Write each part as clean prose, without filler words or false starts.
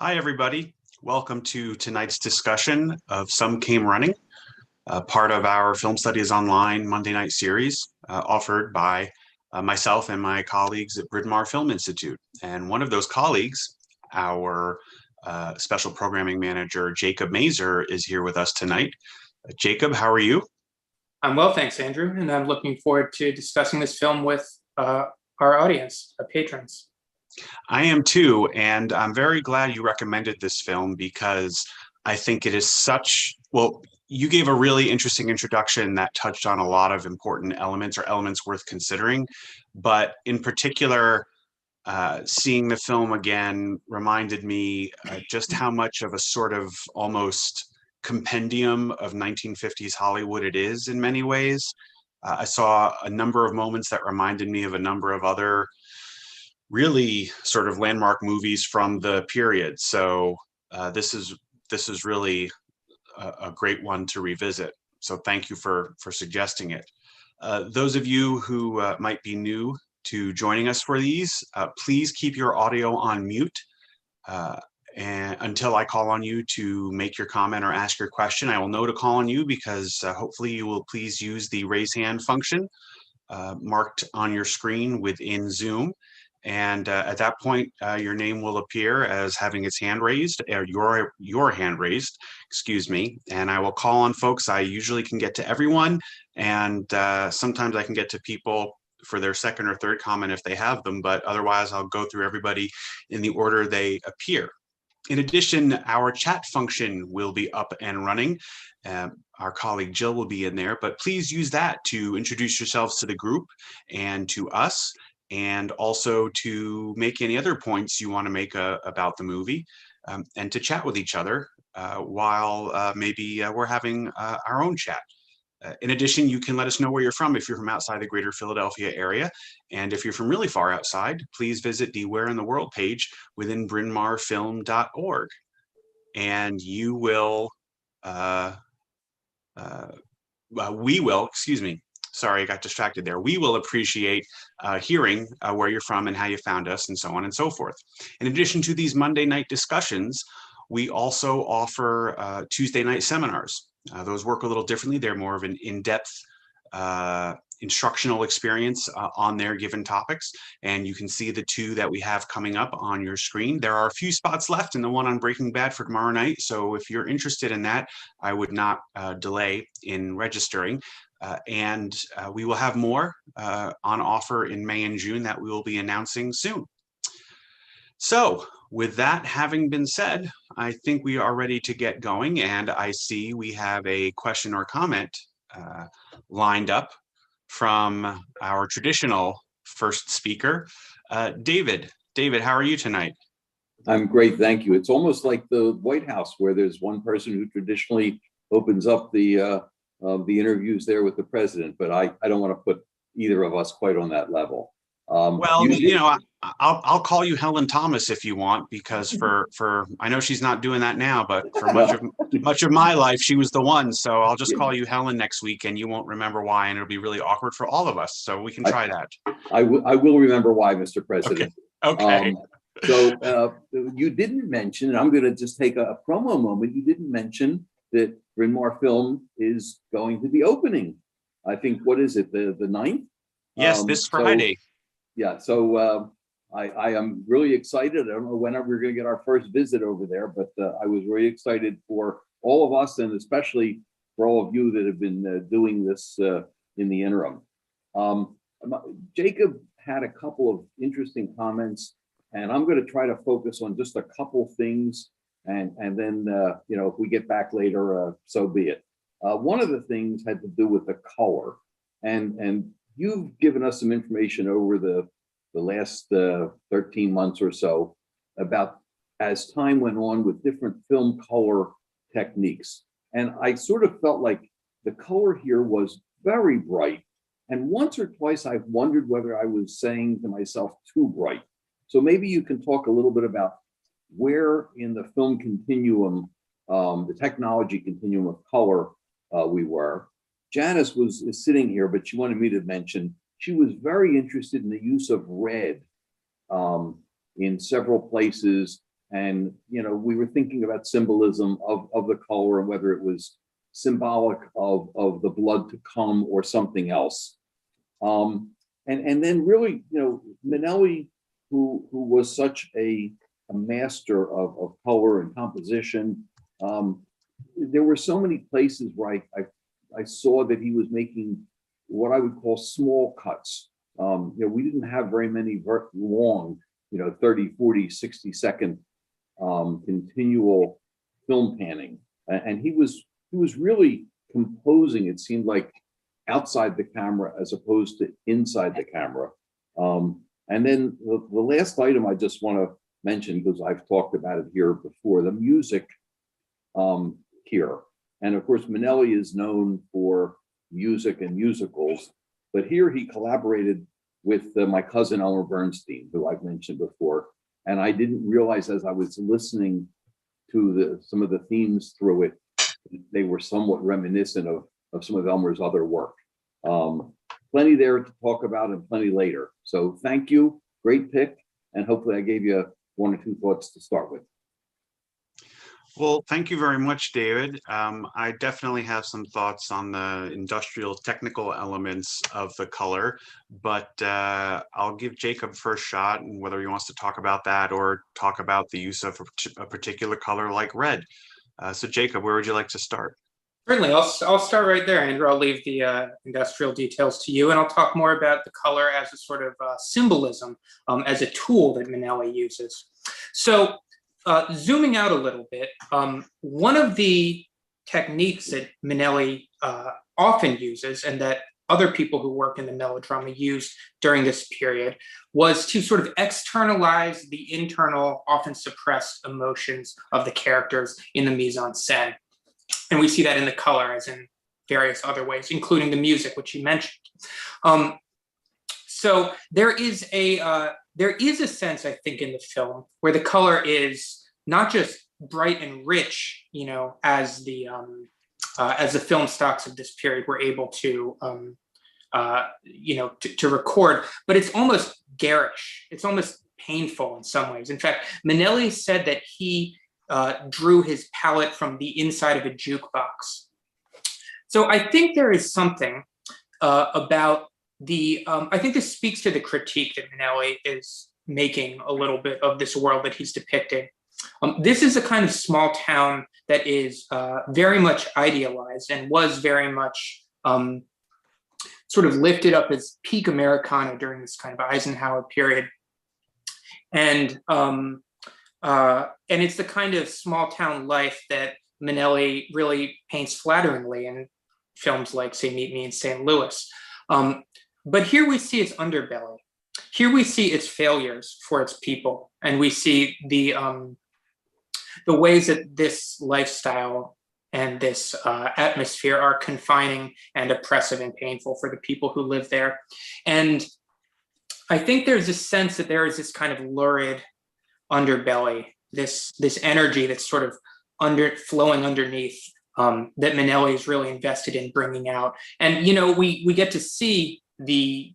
Hi, everybody. Welcome to tonight's discussion of Some Came Running, part of our Film Studies Online Monday night series offered by myself and my colleagues at Bryn Mawr Film Institute. And one of those colleagues, our special programming manager, Jacob Mazer, is here with us tonight. Jacob, how are you? I'm well, thanks, Andrew, and I'm looking forward to discussing this film with our audience, our patrons. I am too, and I'm very glad you recommended this film because I think it is well, you gave a really interesting introduction that touched on a lot of important elements or elements worth considering. But in particular, seeing the film again reminded me just how much of a sort of almost compendium of 1950s Hollywood it is in many ways. I saw a number of moments that reminded me of a number of other really sort of landmark movies from the period. So this is really a great one to revisit. So thank you for suggesting it. Those of you who might be new to joining us for these, please keep your audio on mute and until I call on you to make your comment or ask your question. I will know to call on you because hopefully you will please use the raise hand function marked on your screen within Zoom. And at that point, your name will appear as having its hand raised, or your hand raised, excuse me. And I will call on folks. I usually can get to everyone, and sometimes I can get to people for their second or third comment if they have them, but otherwise I'll go through everybody in the order they appear. In addition, our chat function will be up and running. Our colleague Jill will be in there, but please use that to introduce yourselves to the group and to us, and also to make any other points you want to make about the movie, and to chat with each other while maybe we're having our own chat. In addition, you can let us know where you're from if you're from outside the greater Philadelphia area. And if you're from really far outside, please visit the Where in the World page within brynmarfilm.org. And you will, we will, excuse me, sorry, I got distracted there. We will appreciate hearing where you're from and how you found us and so on and so forth. In addition to these Monday night discussions, we also offer Tuesday night seminars. Those work a little differently. They're more of an in-depth instructional experience on their given topics. And you can see the two that we have coming up on your screen. There are a few spots left in the one on Breaking Bad for tomorrow night. So if you're interested in that, I would not delay in registering. And we will have more on offer in May and June that we will be announcing soon. So with that having been said, I think we are ready to get going, and I see we have a question or comment lined up from our traditional first speaker, David. David, how are you tonight? I'm great, thank you. It's almost like the White House, where there's one person who traditionally opens up the interviews there with the president, but I don't want to put either of us quite on that level. Well, you know, I'll call you Helen Thomas if you want, because for I know she's not doing that now, but for much of my life, she was the one. So I'll just call you Helen next week, and you won't remember why, and it'll be really awkward for all of us. So we can try that. I will remember why, Mr. President. Okay. So you didn't mention, and I'm going to just take a promo moment. You didn't mention that Bryn Mawr Film is going to be opening. I think, what is it, the 9th? Yes, this Friday. So I am really excited. I don't know when we're going to get our first visit over there, but I was really excited for all of us, and especially for all of you that have been doing this in the interim. Jacob had a couple of interesting comments, and I'm going to try to focus on just a couple things, and then you know, if we get back later, so be it. One of the things had to do with the color, and you've given us some information over the last 13 months or so about, as time went on, with different film color techniques. And I sort of felt like the color here was very bright. And once or twice I've wondered whether I was saying to myself too bright. So maybe you can talk a little bit about where in the film continuum, the technology continuum of color we were. Janice is sitting here, but she wanted me to mention she was very interested in the use of red in several places And, we were thinking about symbolism of the color and whether it was symbolic of the blood to come or something else. And then really, Minnelli, who was such a master of color and composition, there were so many places where I saw that he was making what I would call small cuts. We didn't have very many long, 30, 40, 60-second continual film panning. And he was really composing, it seemed like, outside the camera as opposed to inside the camera. And then the last item I just want to mention, because I've talked about it here before, the music here. And of course, Minnelli is known for music and musicals, but here he collaborated with my cousin Elmer Bernstein, who I've mentioned before. And I didn't realize as I was listening to some of the themes through it, they were somewhat reminiscent of some of Elmer's other work. Plenty there to talk about and plenty later. So thank you, great pick. And hopefully I gave you one or two thoughts to start with. Well, thank you very much, David. I definitely have some thoughts on the industrial technical elements of the color, but I'll give Jacob first shot, and whether he wants to talk about that or talk about the use of a particular color like red. So Jacob, where would you like to start? Certainly, I'll start right there, Andrew. I'll leave the industrial details to you, and I'll talk more about the color as a sort of symbolism, as a tool that Minnelli uses. So zooming out a little bit, one of the techniques that Minnelli often uses, and that other people who work in the melodrama used during this period, was to sort of externalize the internal, often suppressed emotions of the characters in the mise-en-scène. And we see that in the color as in various other ways, including the music, which you mentioned. So there is a sense, I think, in the film where the color is not just bright and rich, as the film stocks of this period were able to, to record, but it's almost garish. It's almost painful in some ways. In fact, Minnelli said that he drew his palette from the inside of a jukebox. So I think there is something about I think this speaks to the critique that Minnelli is making a little bit of this world that he's depicting. This is a kind of small town that is very much idealized and was very much sort of lifted up as peak Americana during this kind of Eisenhower period. And it's the kind of small town life that Minnelli really paints flatteringly in films like, say, Meet Me in St. Louis. But here we see its underbelly. Here we see its failures for its people. And we see the ways that this lifestyle and this atmosphere are confining and oppressive and painful for the people who live there. And I think there's a sense that there is this kind of lurid underbelly, this energy that's sort of flowing underneath, that Minnelli is really invested in bringing out. And we get to see in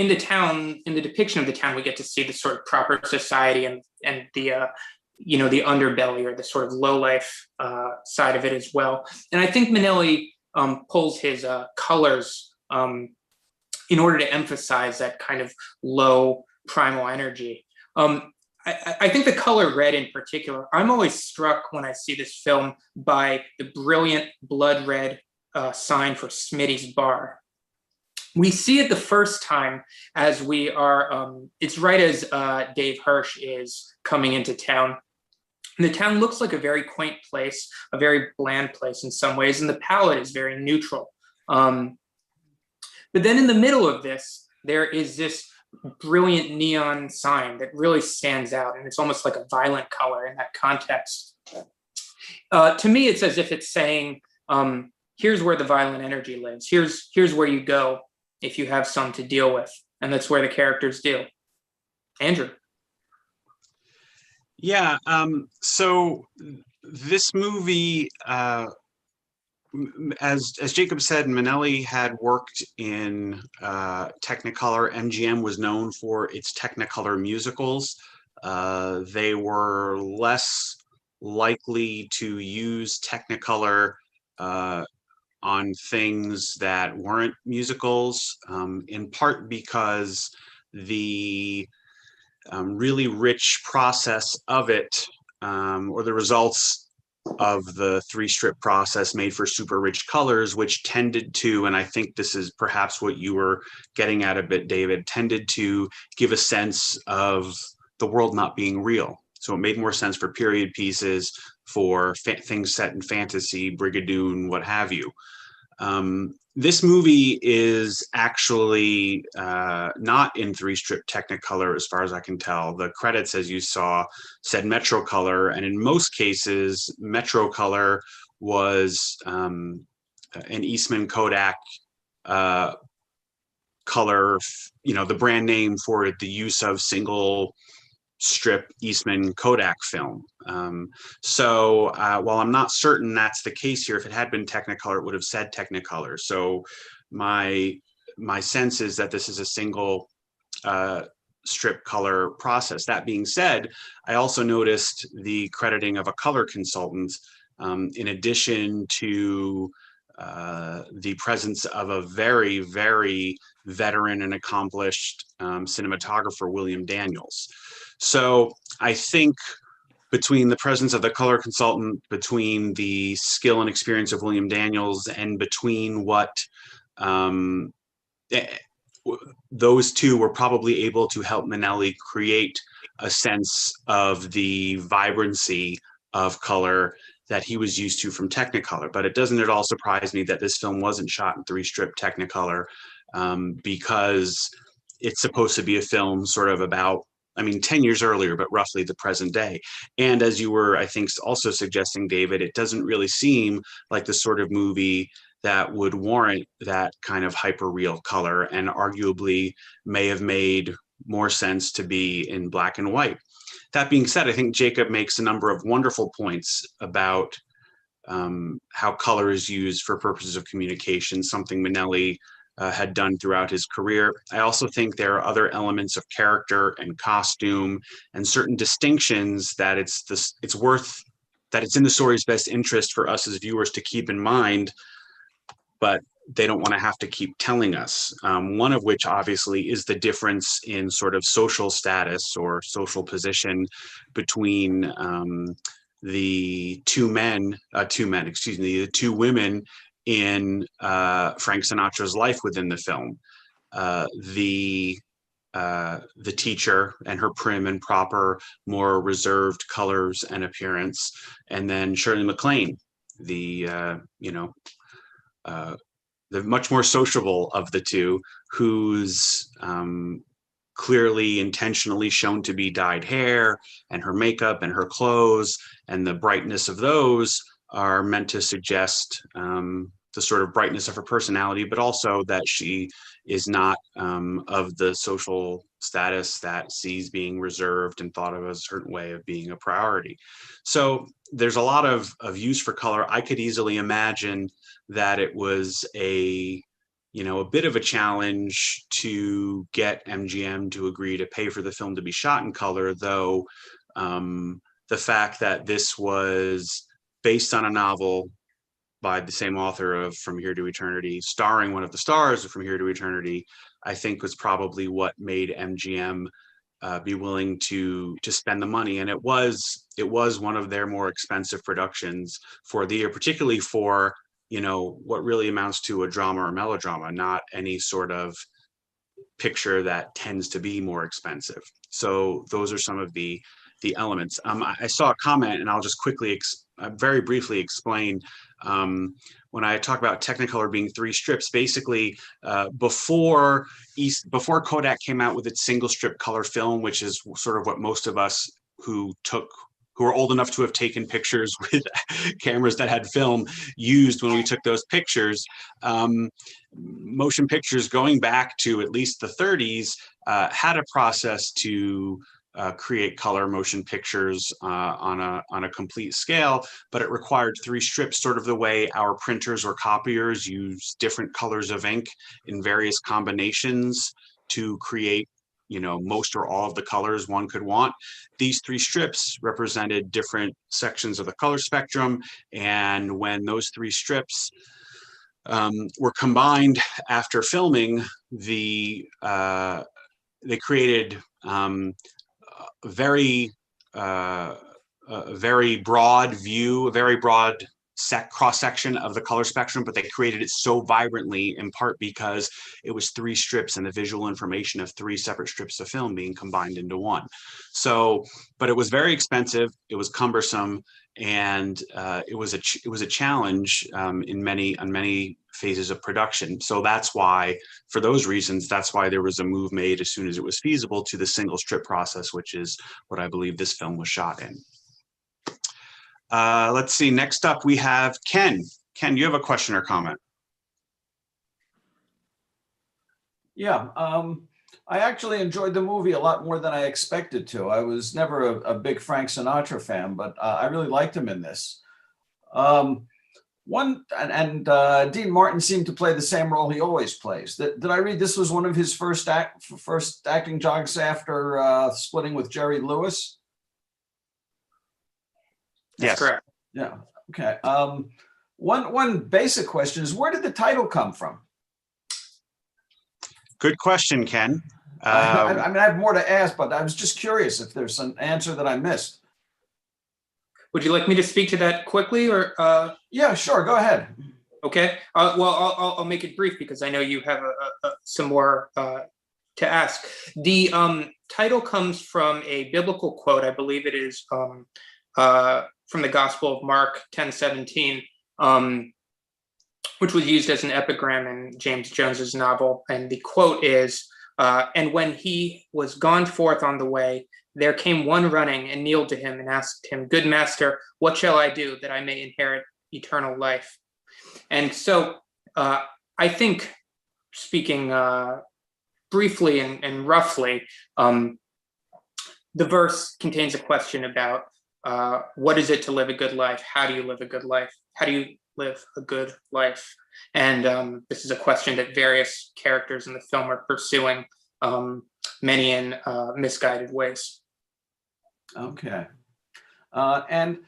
the town, in the depiction of the town, we get to see the sort of proper society and the the underbelly, or the sort of low life side of it as well. And I think Minnelli pulls his colors in order to emphasize that kind of low primal energy. I think the color red in particular, I'm always struck when I see this film by the brilliant blood red sign for Smitty's Bar. We see it the first time as we are, it's right as Dave Hirsch is coming into town. And the town looks like a very quaint place, a very bland place in some ways, and the palette is very neutral. But then in the middle of this, there is this brilliant neon sign that really stands out, and it's almost like a violent color in that context. To me, it's as if it's saying, here's where the violent energy lives. Here's where you go if you have some to deal with, and that's where the characters deal. Andrew. Yeah, so this movie, as Jacob said, Minnelli had worked in Technicolor. MGM was known for its Technicolor musicals. they were less likely to use Technicolor on things that weren't musicals, in part because the really rich process of it, or the results of the 3-strip process made for super rich colors, which tended to, and I think this is perhaps what you were getting at a bit, David, tended to give a sense of the world not being real. So it made more sense for period pieces, for things set in fantasy, Brigadoon, what have you. This movie is actually not in 3-strip Technicolor, as far as I can tell. The credits, as you saw, said Metrocolor, and in most cases, Metrocolor was an Eastman Kodak color, the brand name for the use of single strip Eastman Kodak film. So while I'm not certain that's the case here, if it had been Technicolor, it would have said Technicolor. So my sense is that this is a single strip color process. That being said, I also noticed the crediting of a color consultant, in addition to the presence of a very, very veteran and accomplished cinematographer, William Daniels. So I think between the presence of the color consultant, between the skill and experience of William Daniels, and between what those two were probably able to help Minnelli create a sense of the vibrancy of color that he was used to from Technicolor. But it doesn't at all surprise me that this film wasn't shot in 3-strip Technicolor, because it's supposed to be a film sort of about, 10 years earlier, but roughly the present day. And as you were, I think, also suggesting, David, it doesn't really seem like the sort of movie that would warrant that kind of hyper-real color, and arguably may have made more sense to be in black and white. That being said, I think Jacob makes a number of wonderful points about how color is used for purposes of communication, something Minnelli had done throughout his career. I also think there are other elements of character and costume and certain distinctions that it's in the story's best interest for us as viewers to keep in mind, but they don't want to have to keep telling us. One of which obviously is the difference in sort of social status or social position between the two women in Frank Sinatra's life within the film. The teacher and her prim and proper, more reserved colors and appearance, and then Shirley MacLaine, the much more sociable of the two, who's clearly intentionally shown to be dyed hair, and her makeup and her clothes and the brightness of those are meant to suggest the sort of brightness of her personality, but also that she is not of the social status that sees being reserved and thought of as a certain way of being a priority. So there's a lot of use for color. I could easily imagine that it was a bit of a challenge to get MGM to agree to pay for the film to be shot in color, though the fact that this was based on a novel by the same author of From Here to Eternity, starring one of the stars of From Here to Eternity, I think was probably what made MGM be willing to spend the money. And it was one of their more expensive productions for the year, particularly for what really amounts to a drama or melodrama, not any sort of picture that tends to be more expensive. So those are some of the elements. I saw a comment, and I'll just quickly, very briefly explain. When I talk about Technicolor being 3 strips, basically before Kodak came out with its single strip color film, which is sort of what most of us who are old enough to have taken pictures with cameras that had film used when we took those pictures. Motion pictures going back to at least the 30s had a process to create color motion pictures on a complete scale, but it required 3 strips, sort of the way our printers or copiers use different colors of ink in various combinations to create most or all of the colors one could want. These 3 strips represented different sections of the color spectrum, and when those 3 strips were combined after filming, they created very a very broad view, a very broad cross section of the color spectrum, but they created it so vibrantly in part because it was 3 strips and the visual information of 3 separate strips of film being combined into one. So, but it was very expensive, it was cumbersome, and it was a challenge on many phases of production. So that's why, for those reasons, that's why there was a move made as soon as it was feasible to the single strip process, which is what I believe this film was shot in. Let's see, next up we have Ken. Ken, you have a question or comment? Yeah, I actually enjoyed the movie a lot more than I expected to. I was never a big Frank Sinatra fan, but I really liked him in this. Dean Martin seemed to play the same role he always plays. Did I read this was one of his first acting jobs after splitting with Jerry Lewis? That's correct. Yeah. Okay. One basic question is, where did the title come from? Good question, Ken. I mean, I have more to ask, but I was just curious if there's an answer that I missed. Would you like me to speak to that quickly, or? Yeah, sure. Go ahead. Okay. Well, I'll make it brief because I know you have some more to ask. The title comes from a biblical quote. I believe it is from the Gospel of Mark 10:17, which was used as an epigram in James Jones's novel. And the quote is, "And when he was gone forth on the way, there came one running and kneeled to him and asked him, 'Good master, what shall I do that I may inherit eternal life?'" And so I think, speaking briefly and roughly, the verse contains a question about what is it to live a good life? How do you live a good life? How do you live a good life? And this is a question that various characters in the film are pursuing, many in misguided ways. Okay. And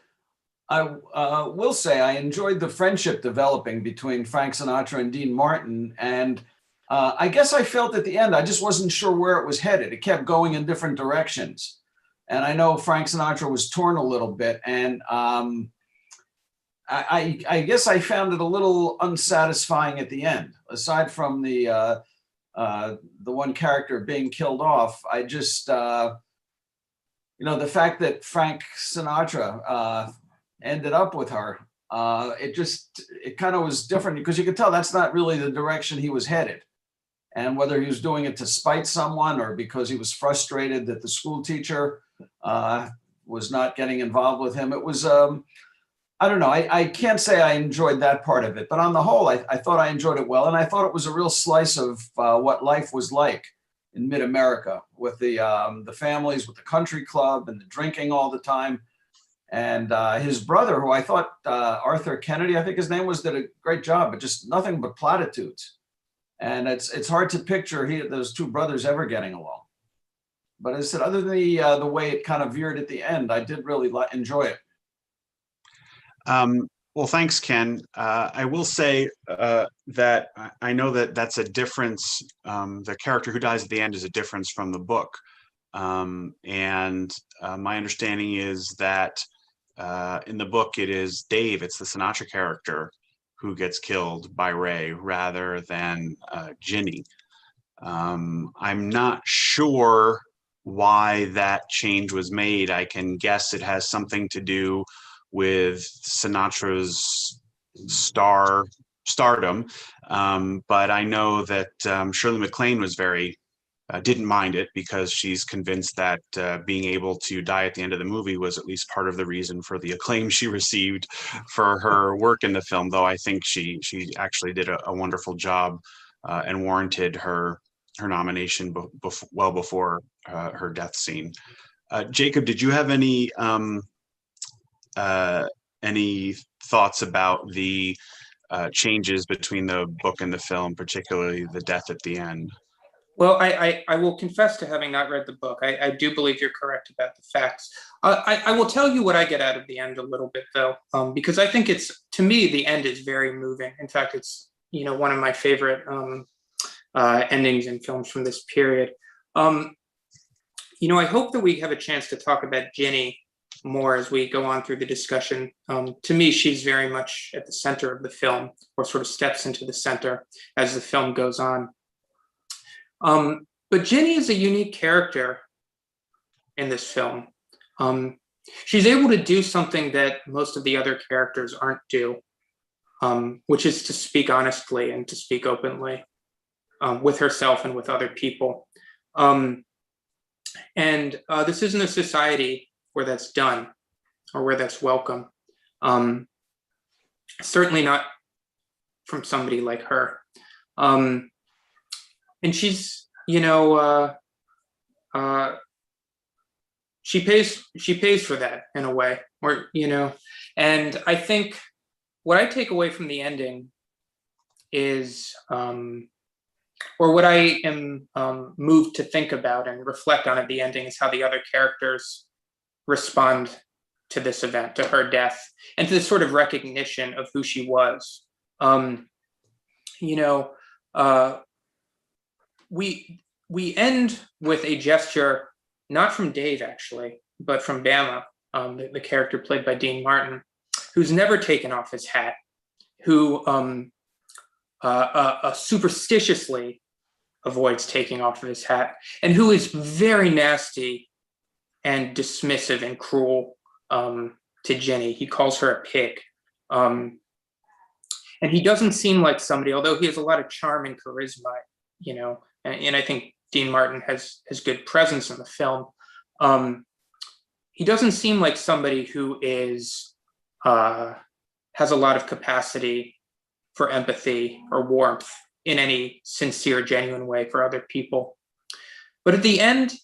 I will say I enjoyed the friendship developing between Frank Sinatra and Dean Martin. And I guess I felt at the end, I just wasn't sure where it was headed. It kept going in different directions. And I know Frank Sinatra was torn a little bit. And I guess I found it a little unsatisfying at the end. Aside from the one character being killed off, I just, the fact that Frank Sinatra ended up with her, it kind of was different because you could tell that's not really the direction he was headed. And whether he was doing it to spite someone or because he was frustrated that the school teacher was not getting involved with him, it was, I don't know. I can't say I enjoyed that part of it, but on the whole, I thought I enjoyed it well. And I thought it was a real slice of what life was like in mid-America with the families, with the country club and the drinking all the time. And his brother, who I thought, Arthur Kennedy, I think his name was, did a great job, but just nothing but platitudes. And it's hard to picture those two brothers ever getting along. But as I said, other than the way it kind of veered at the end, I did really enjoy it. Well, thanks, Ken. I will say that I know that that's a difference. The character who dies at the end is a difference from the book. And my understanding is that in the book, it is Dave, it's the Sinatra character, who gets killed by Ray rather than Ginny. I'm not sure why that change was made. I can guess it has something to do with Sinatra's stardom, but I know that Shirley MacLaine was didn't mind it because she's convinced that being able to die at the end of the movie was at least part of the reason for the acclaim she received for her work in the film, though I think she actually did a wonderful job and warranted her nomination well before her death scene. Jacob, did you have any thoughts about the changes between the book and the film, particularly the death at the end? Well, I will confess to having not read the book. I do believe you're correct about the facts. I will tell you what I get out of the end a little bit, though, because I think to me, the end is very moving. In fact, it's, one of my favorite endings in films from this period. I hope that we have a chance to talk about Ginny more as we go on through the discussion. To me, she's very much at the center of the film, or sort of steps into the center as the film goes on. But Ginny is a unique character in this film. She's able to do something that most of the other characters aren't do, which is to speak honestly and to speak openly with herself and with other people. And this isn't a society where that's done or where that's welcome. Certainly not from somebody like her. And she's, she pays for that in a way, or, and I think what I take away from the ending is, or what I am moved to think about and reflect on at the ending, is how the other characters respond to this event, to her death, and to this sort of recognition of who she was. We end with a gesture, not from Dave actually, but from Bama, the character played by Dean Martin, who's never taken off his hat, who superstitiously avoids taking off of his hat, and who is very nasty and dismissive and cruel to Jenny. He calls her a pig. And he doesn't seem like somebody, although he has a lot of charm and charisma, and I think Dean Martin has good presence in the film. He doesn't seem like somebody who has a lot of capacity for empathy or warmth in any sincere, genuine way for other people. But at the end,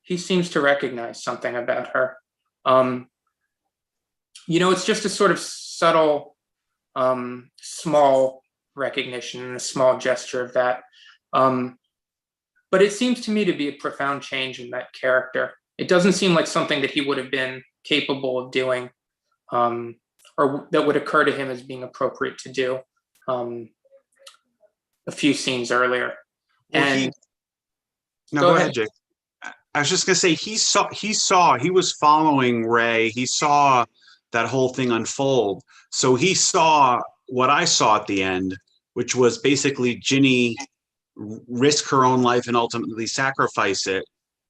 he seems to recognize something about her. It's just a sort of subtle, small recognition and a small gesture of that. But it seems to me to be a profound change in that character. It doesn't seem like something that he would have been capable of doing, or that would occur to him as being appropriate to do a few scenes earlier. Well, go ahead, Jake. I was just gonna say he was following Ray. He saw that whole thing unfold. So he saw what I saw at the end, which was basically Ginny risk her own life and ultimately sacrifice it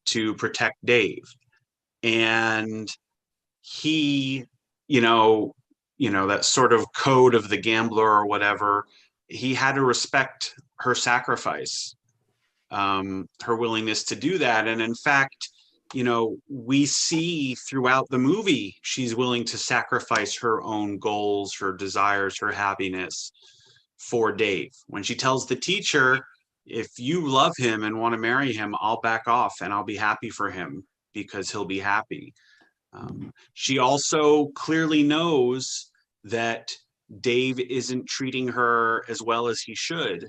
to protect Dave. And he, that sort of code of the gambler or whatever, he had to respect her sacrifice, her willingness to do that. And in fact, we see throughout the movie, she's willing to sacrifice her own goals, her desires, her happiness for Dave. When she tells the teacher, if you love him and want to marry him, I'll back off and I'll be happy for him because he'll be happy. She also clearly knows that Dave isn't treating her as well as he should,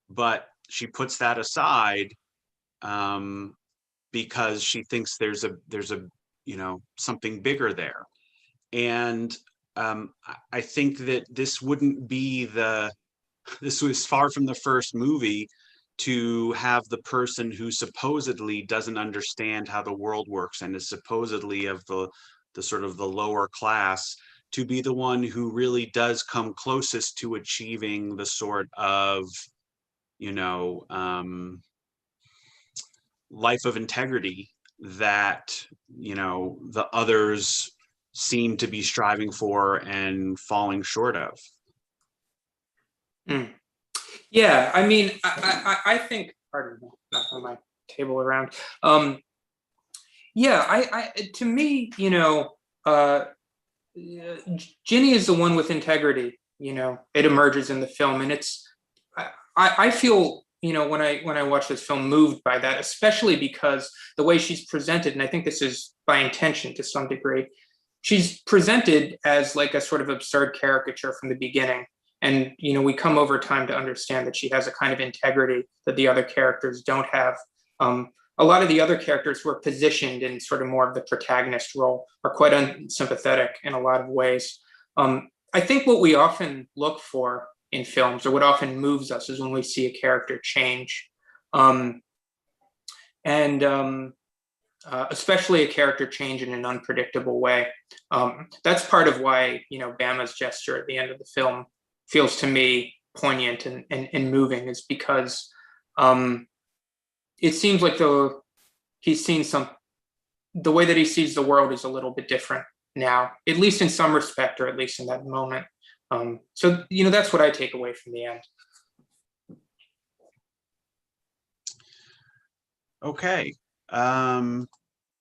but she puts that aside because she thinks there's a something bigger there. And I think that this was far from the first movie to have the person who supposedly doesn't understand how the world works and is supposedly of the sort of the lower class to be the one who really does come closest to achieving the sort of life of integrity that the others seem to be striving for and falling short of. Yeah, I mean, I think, pardon me, knocking my table around. To me, Ginny is the one with integrity. It emerges in the film, and I feel, when I watch this film, moved by that, especially because the way she's presented, and I think this is by intention to some degree, she's presented as like a sort of absurd caricature from the beginning. And, we come over time to understand that she has a kind of integrity that the other characters don't have. A lot of the other characters who are positioned in sort of more of the protagonist role are quite unsympathetic in a lot of ways. I think what we often look for in films, or what often moves us, is when we see a character change. Especially a character change in an unpredictable way. That's part of why, Bama's gesture at the end of the film feels to me poignant and moving, is because it seems like the way that he sees the world is a little bit different now, at least in some respect, or at least in that moment. So, that's what I take away from the end. Okay.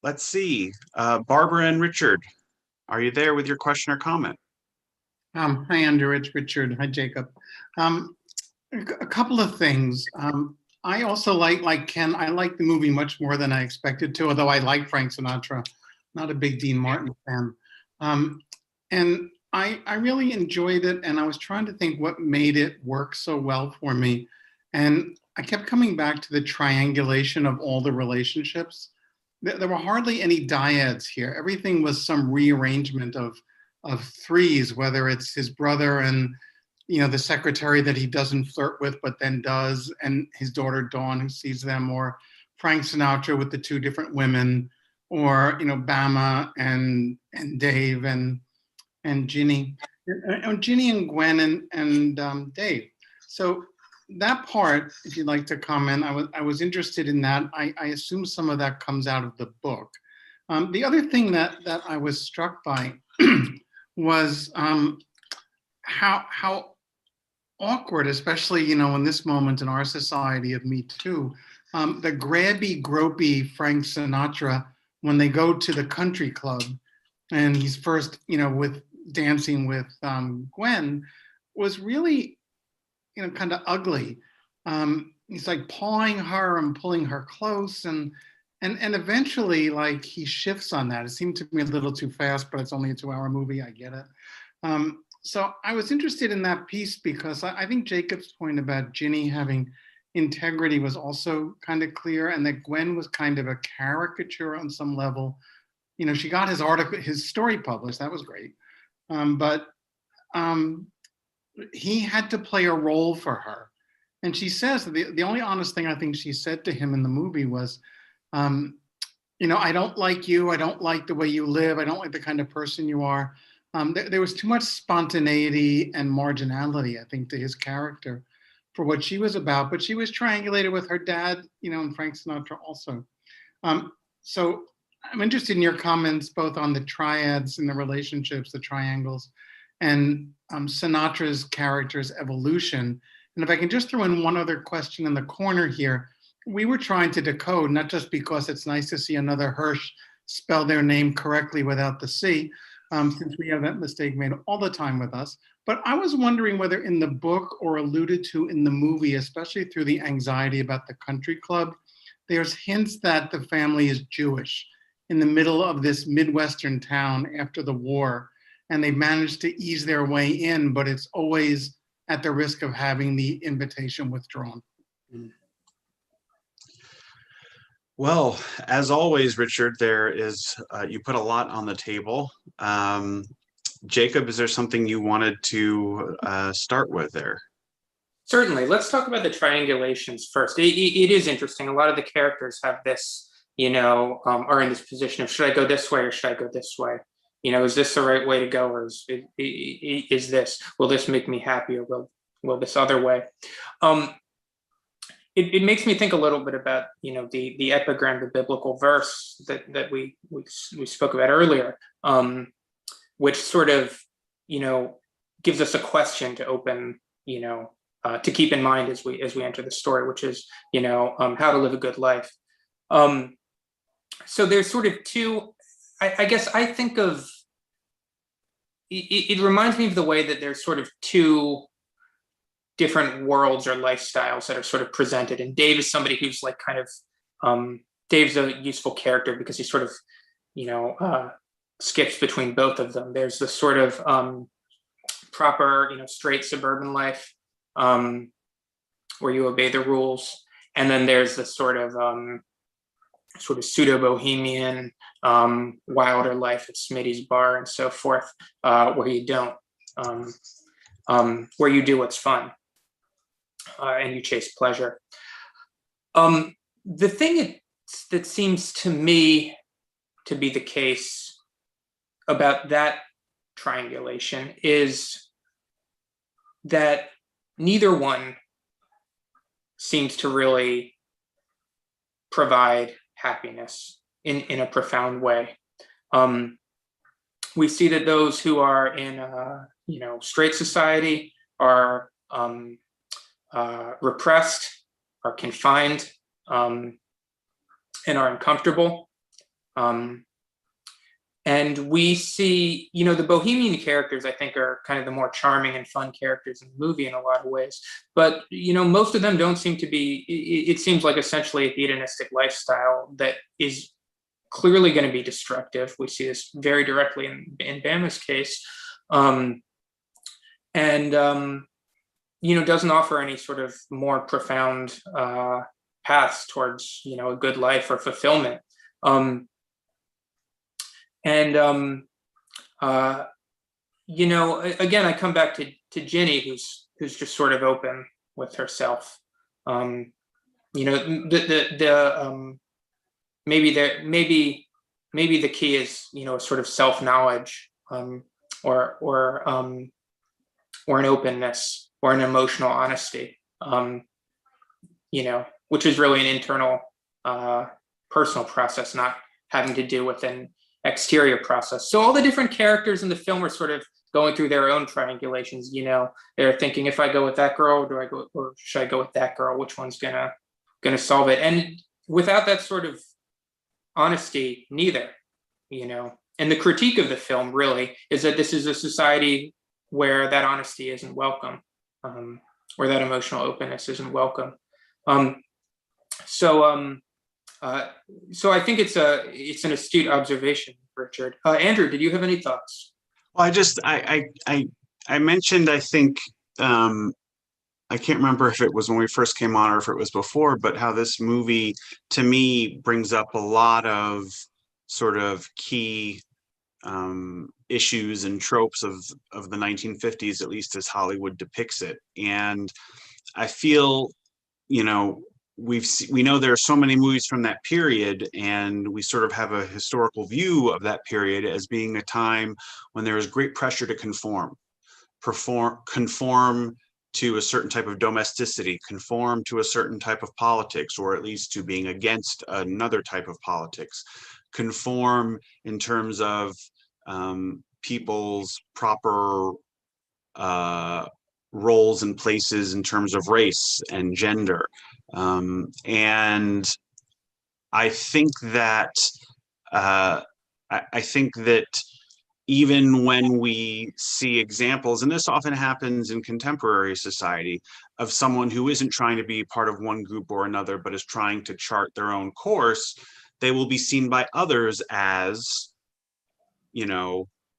Let's see. Barbara and Richard, are you there with your question or comment? Hi, Andrew. It's Richard. Hi, Jacob. A couple of things. I also like Ken. I like the movie much more than I expected to, although I like Frank Sinatra. Not a big Dean Martin fan. And I really enjoyed it, and I was trying to think what made it work so well for me. And I kept coming back to the triangulation of all the relationships. There were hardly any dyads here. Everything was some rearrangement of threes, whether it's his brother and the secretary that he doesn't flirt with but then does, and his daughter Dawn who sees them, or Frank Sinatra with the two different women, or Bama and Dave and Ginny, Ginny and Gwen and Dave. So that part, if you'd like to comment, I was interested in that. I assume some of that comes out of the book. The other thing that I was struck by was how awkward, especially in this moment in our society of Me Too, the grabby, gropey Frank Sinatra, when they go to the country club, and he's first with dancing with Gwen, was really kind of ugly. He's like pawing her and pulling her close, and eventually, like, he shifts on that. It seemed to me a little too fast, but it's only a 2-hour movie. I get it. So I was interested in that piece because I think Jacob's point about Ginny having integrity was also kind of clear, and that Gwen was kind of a caricature on some level. She got his story published. That was great. But he had to play a role for her. And she says, the only honest thing I think she said to him in the movie was, I don't like you. I don't like the way you live. I don't like the kind of person you are. There was too much spontaneity and marginality, I think, to his character for what she was about. But she was triangulated with her dad, and Frank Sinatra also. So I'm interested in your comments both on the triads and the relationships, the triangles, and Sinatra's character's evolution. And if I can just throw in one other question in the corner here, we were trying to decode, not just because it's nice to see another Hirsch spell their name correctly without the C, since we have that mistake made all the time with us. But I was wondering whether in the book or alluded to in the movie, especially through the anxiety about the country club, there's hints that the family is Jewish in the middle of this Midwestern town after the war. And they managed to ease their way in, but it's always at the risk of having the invitation withdrawn. Well, as always, Richard, there is, you put a lot on the table. Jacob, is there something you wanted to start with there? Certainly. Let's talk about the triangulations first. It is interesting. A lot of the characters have this, are in this position of, should I go this way or should I go this way? Is this the right way to go, or is this, will this make me happy, or will this other way? It makes me think a little bit about, the epigram, the biblical verse that we spoke about earlier, which sort of, gives us a question to open, to keep in mind as we enter the story, which is, how to live a good life. So there's sort of two, I guess I think of, it reminds me of the way that there's sort of two different worlds or lifestyles that are sort of presented. And Dave is somebody who's like kind of, Dave's a useful character because he sort of, skips between both of them. There's the sort of proper, straight suburban life, where you obey the rules. And then there's the sort of pseudo bohemian, wilder life at Smitty's bar and so forth, where you don't, where you do what's fun, and you chase pleasure. The thing that seems to me to be the case about that triangulation is that neither one seems to really provide happiness in a profound way. We see that those who are in straight society are repressed, are confined, and are uncomfortable. And we see, the bohemian characters, I think, are kind of the more charming and fun characters in the movie in a lot of ways. But, most of them don't seem to be, it seems like essentially a hedonistic lifestyle that is clearly going to be destructive. We see this very directly in Bama's case. And doesn't offer any sort of more profound paths towards, a good life or fulfillment. Again, I come back to Ginny, who's just sort of open with herself. Maybe the key is, sort of self-knowledge, or an openness, or an emotional honesty, which is really an internal, personal process, not having to do with an exterior process. So all the different characters in the film are sort of going through their own triangulations. They're thinking, if I go with that girl, or should I go with that girl? Which one's gonna solve it? And without that sort of honesty, neither. And the critique of the film really is that this is a society where that honesty isn't welcome, where that emotional openness isn't welcome. So I think it's an astute observation, Richard. Andrew, did you have any thoughts? Well, I mentioned, I think, I can't remember if it was when we first came on or if it was before, but how this movie, to me, brings up a lot of sort of key issues and tropes of the 1950s, at least as Hollywood depicts it. And I feel, we know there are so many movies from that period, and we sort of have a historical view of that period as being a time when there is great pressure to conform to a certain type of domesticity, conform to a certain type of politics, or at least to being against another type of politics, conform in terms of people's proper roles and places in terms of race and gender. And I think that even when we see examples, and this often happens in contemporary society, of someone who isn't trying to be part of one group or another, but is trying to chart their own course, they will be seen by others as,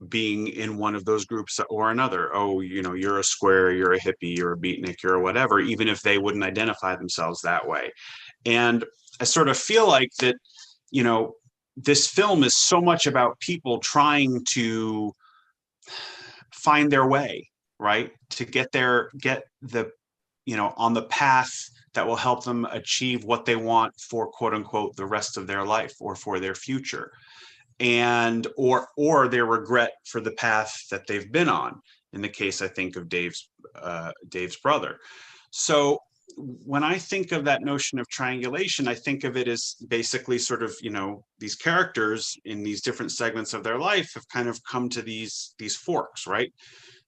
being in one of those groups or another. Oh, you're a square, you're a hippie, you're a beatnik, you're a whatever, even if they wouldn't identify themselves that way. And I sort of feel like that, this film is so much about people trying to find their way, right? To get the, on the path that will help them achieve what they want for, quote unquote, the rest of their life or for their future. And or their regret for the path that they've been on, in the case, I think, of Dave's brother. So when I think of that notion of triangulation, I think of it as basically sort of, these characters in these different segments of their life have kind of come to these forks, right?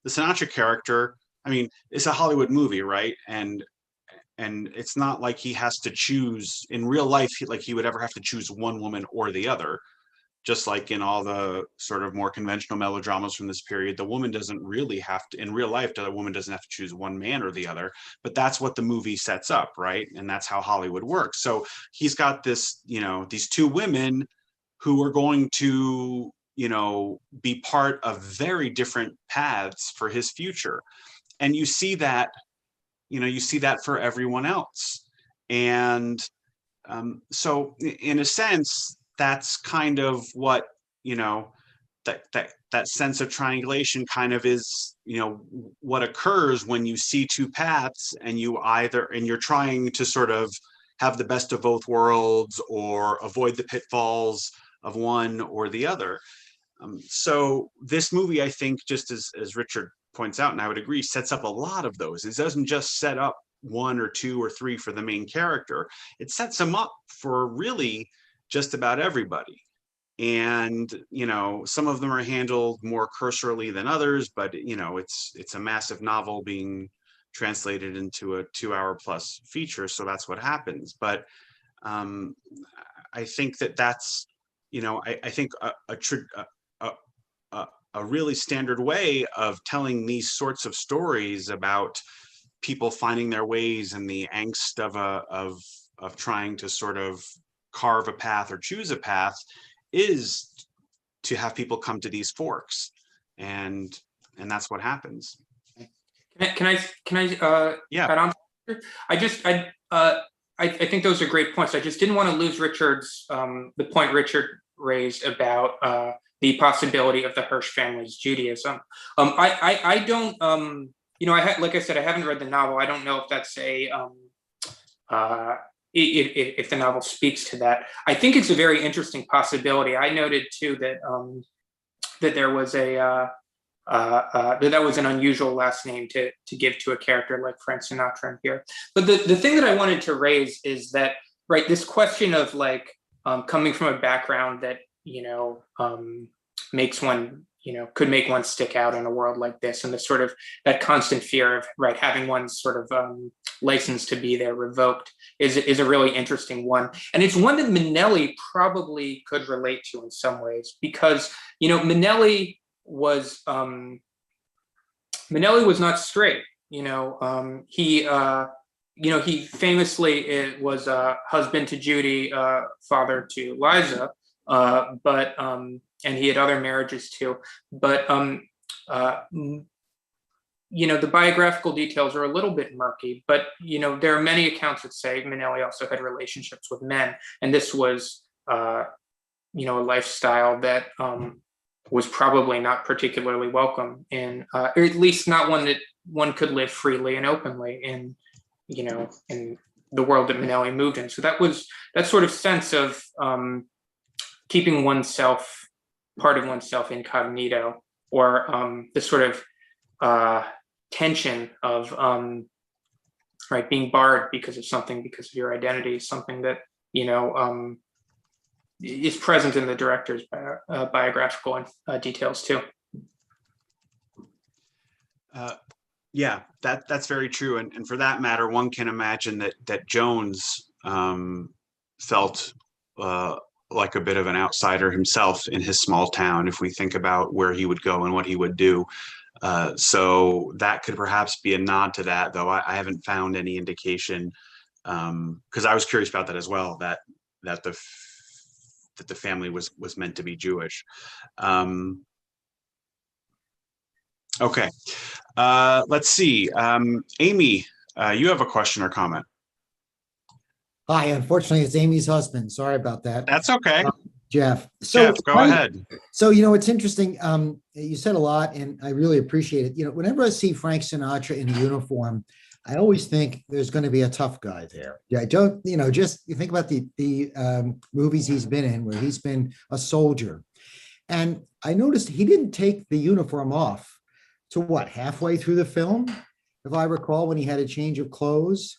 The Sinatra character, I mean, it's a Hollywood movie, right? And it's not like he has to choose in real life, like he would ever have to choose one woman or the other. Just like in all the sort of more conventional melodramas from this period, the woman doesn't really have to, in real life, the woman doesn't have to choose one man or the other, but that's what the movie sets up, right? And that's how Hollywood works. So he's got this, these two women who are going to, be part of very different paths for his future. And you see that for everyone else. And so in a sense, that's kind of what, that sense of triangulation kind of is, what occurs when you see two paths and you're trying to sort of have the best of both worlds or avoid the pitfalls of one or the other. So this movie, I think, just as Richard points out, and I would agree, sets up a lot of those. It doesn't just set up one or two or three for the main character. It sets them up for really just about everybody. And, some of them are handled more cursorily than others, but, it's a massive novel being translated into a 2-hour plus feature. So that's what happens. But I think that's, I think a really standard way of telling these sorts of stories about people finding their ways and the angst of trying to sort of carve a path or choose a path is to have people come to these forks, and that's what happens. Can I Yeah. add on? I think those are great points. I just didn't want to lose Richard's the point Richard raised about the possibility of the Hirsch family's Judaism. I don't like I said, I haven't read the novel. I don't know if that's if the novel speaks to that. I think it's a very interesting possibility. I noted too that that there was that was an unusual last name to give to a character like Frank Sinatra in here. But the thing that I wanted to raise is that, right, this question of like coming from a background that makes one, could make one stick out in a world like this, and the sort of that constant fear of, right, having one's sort of license to be there revoked is a really interesting one. And it's one that Minnelli probably could relate to in some ways, because, Minnelli was not straight. He famously was a husband to Judy, father to Liza, but and he had other marriages too. But the biographical details are a little bit murky. But there are many accounts that say Minnelli also had relationships with men, and this was a lifestyle that was probably not particularly welcome in, or at least not one that one could live freely and openly in, in the world that Minnelli moved in. So that sort of sense of keeping part of oneself incognito, or the sort of tension of right, being barred because of something, because of your identity, is something that is present in the director's biographical details too. Yeah, that's very true. And for that matter, one can imagine that Jones felt like a bit of an outsider himself in his small town, if we think about where he would go and what he would do. So that could perhaps be a nod to that, though I haven't found any indication, because I was curious about that as well, that the family was meant to be Jewish. Okay, let's see. Amy, you have a question or comment? Hi, unfortunately, it's Amy's husband. Sorry about that. That's okay. Jeff. Jeff, go ahead. So, it's interesting. You said a lot, and I really appreciate it. Whenever I see Frank Sinatra in a uniform, I always think there's going to be a tough guy there. Yeah, don't, just you think about the movies he's been in where he's been a soldier. And I noticed he didn't take the uniform off to halfway through the film, if I recall, when he had a change of clothes.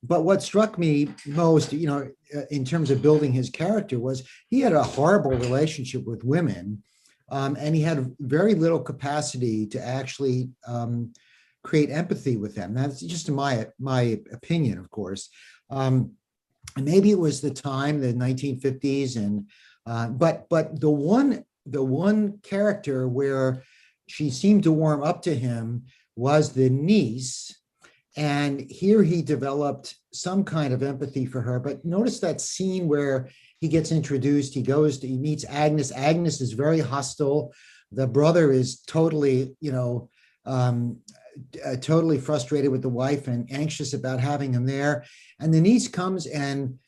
But what struck me most, in terms of building his character, was he had a horrible relationship with women, and he had very little capacity to actually create empathy with them. That's just my opinion, of course. And maybe it was the time, the 1950s, and but the one character where she seemed to warm up to him was the niece. And here he developed some kind of empathy for her. But notice that scene where he gets introduced. He meets Agnes. Agnes is very hostile. The brother is totally, totally frustrated with the wife and anxious about having him there. And the niece comes and,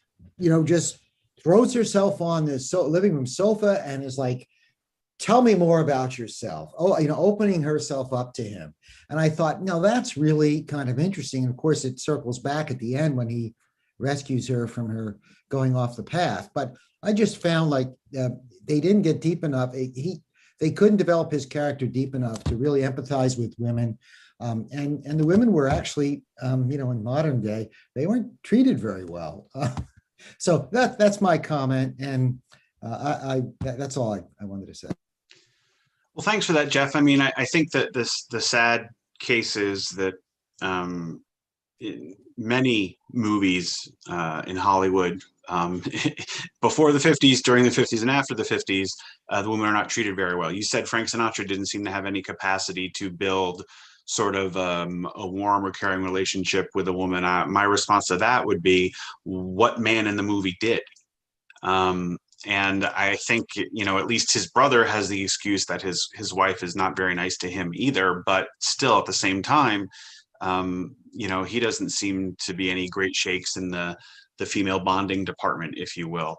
just throws herself on the living room sofa and is like, tell me more about yourself. Oh, opening herself up to him. And I thought, no, that's really kind of interesting. And of course, it circles back at the end when he rescues her from her going off the path. But I just found like they didn't get deep enough. They couldn't develop his character deep enough to really empathize with women. And the women were actually, in modern day, they weren't treated very well. So that's my comment. And that's all I wanted to say. Well, thanks for that, Jeff. I mean, I think that the sad case is that in many movies in Hollywood before the 50s, during the 50s, and after the 50s, the women are not treated very well. You said Frank Sinatra didn't seem to have any capacity to build sort of a warm or caring relationship with a woman. My response to that would be, what man in the movie did? And I think, at least his brother has the excuse that his wife is not very nice to him either. But still, at the same time, he doesn't seem to be any great shakes in the female bonding department, if you will.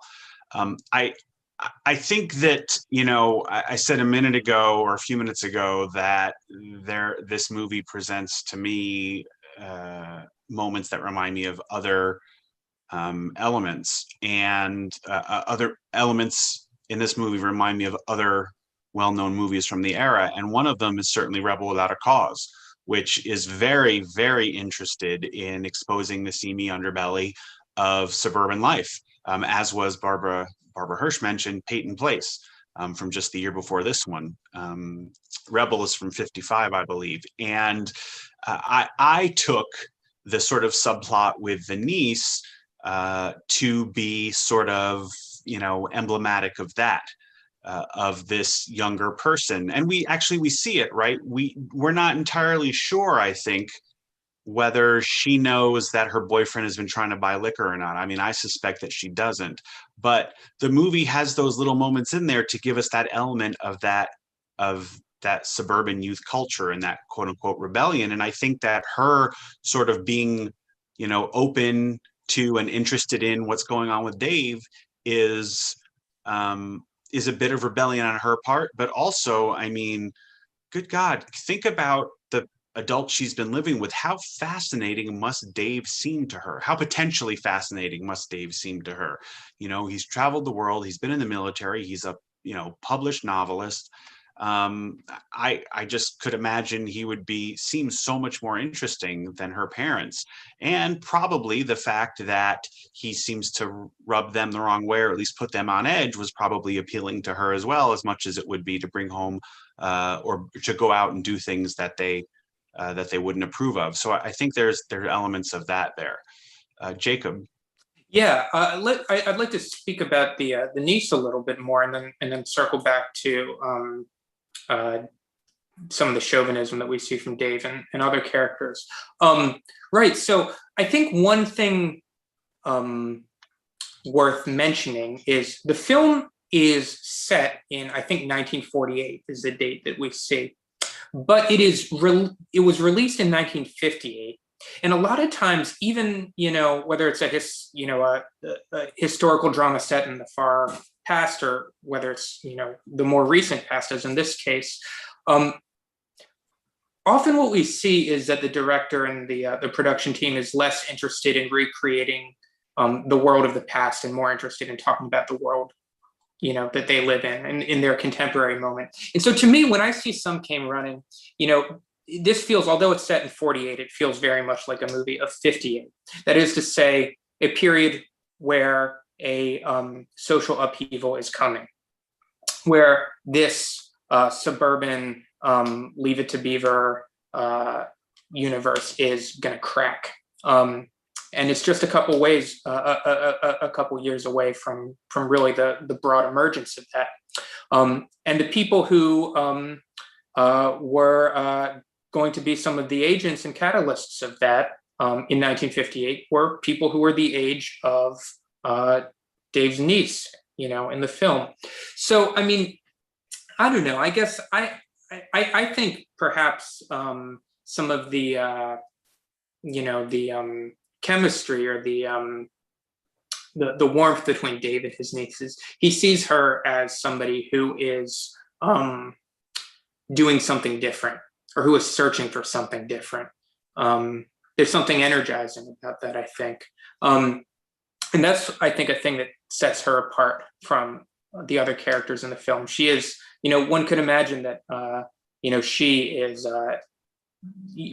I think that, I said a minute ago or a few minutes ago that this movie presents to me moments that remind me of other elements, and other elements in this movie remind me of other well-known movies from the era. And one of them is certainly Rebel Without a Cause, which is very, very interested in exposing the seamy underbelly of suburban life, as was Barbara Hirsch mentioned, Peyton Place, from just the year before this one. Rebel is from 55, I believe. And I took the sort of subplot with the niece to be sort of, emblematic of that, of this younger person. And we see it, right? We're not entirely sure, I think, whether she knows that her boyfriend has been trying to buy liquor or not. I mean, I suspect that she doesn't, but the movie has those little moments in there to give us that element of that suburban youth culture and that quote unquote rebellion. And I think that her sort of being, open to and interested in what's going on with Dave is a bit of rebellion on her part. But also, I mean, good God, think about the adult she's been living with. How fascinating must Dave seem to her? How potentially fascinating must Dave seem to her? He's traveled the world. He's been in the military. He's a, published novelist. I just could imagine he would seem so much more interesting than her parents. And probably the fact that he seems to rub them the wrong way, or at least put them on edge, was probably appealing to her as well, as much as it would be to bring home or to go out and do things that they wouldn't approve of. So I think there are elements of that there. Jacob. Yeah, I'd like to speak about the niece a little bit more, and then circle back to some of the chauvinism that we see from Dave and other characters. Right. So I think one thing worth mentioning is the film is set in, I think, 1948 is the date that we see, but it was released in 1958. And a lot of times, even, whether it's a historical drama set in the far past, or whether it's, the more recent past, as in this case, often what we see is that the director and the production team is less interested in recreating the world of the past and more interested in talking about the world, that they live in and in their contemporary moment. And so to me, when I see Some Came Running, this feels, although it's set in 48, it feels very much like a movie of 58. That is to say, a period where a social upheaval is coming, where this suburban Leave It to Beaver universe is going to crack. And it's just a couple years away from really the broad emergence of that. And the people who were going to be some of the agents and catalysts of that in 1958 were people who were the age of Dave's niece, in the film. So, I mean, I don't know. I guess I think perhaps some of the the chemistry or the warmth between Dave and his nieces. He sees her as somebody who is doing something different, or who is searching for something different. There's something energizing about that, I think. And that's, I think, a thing that sets her apart from the other characters in the film. She is, one could imagine that,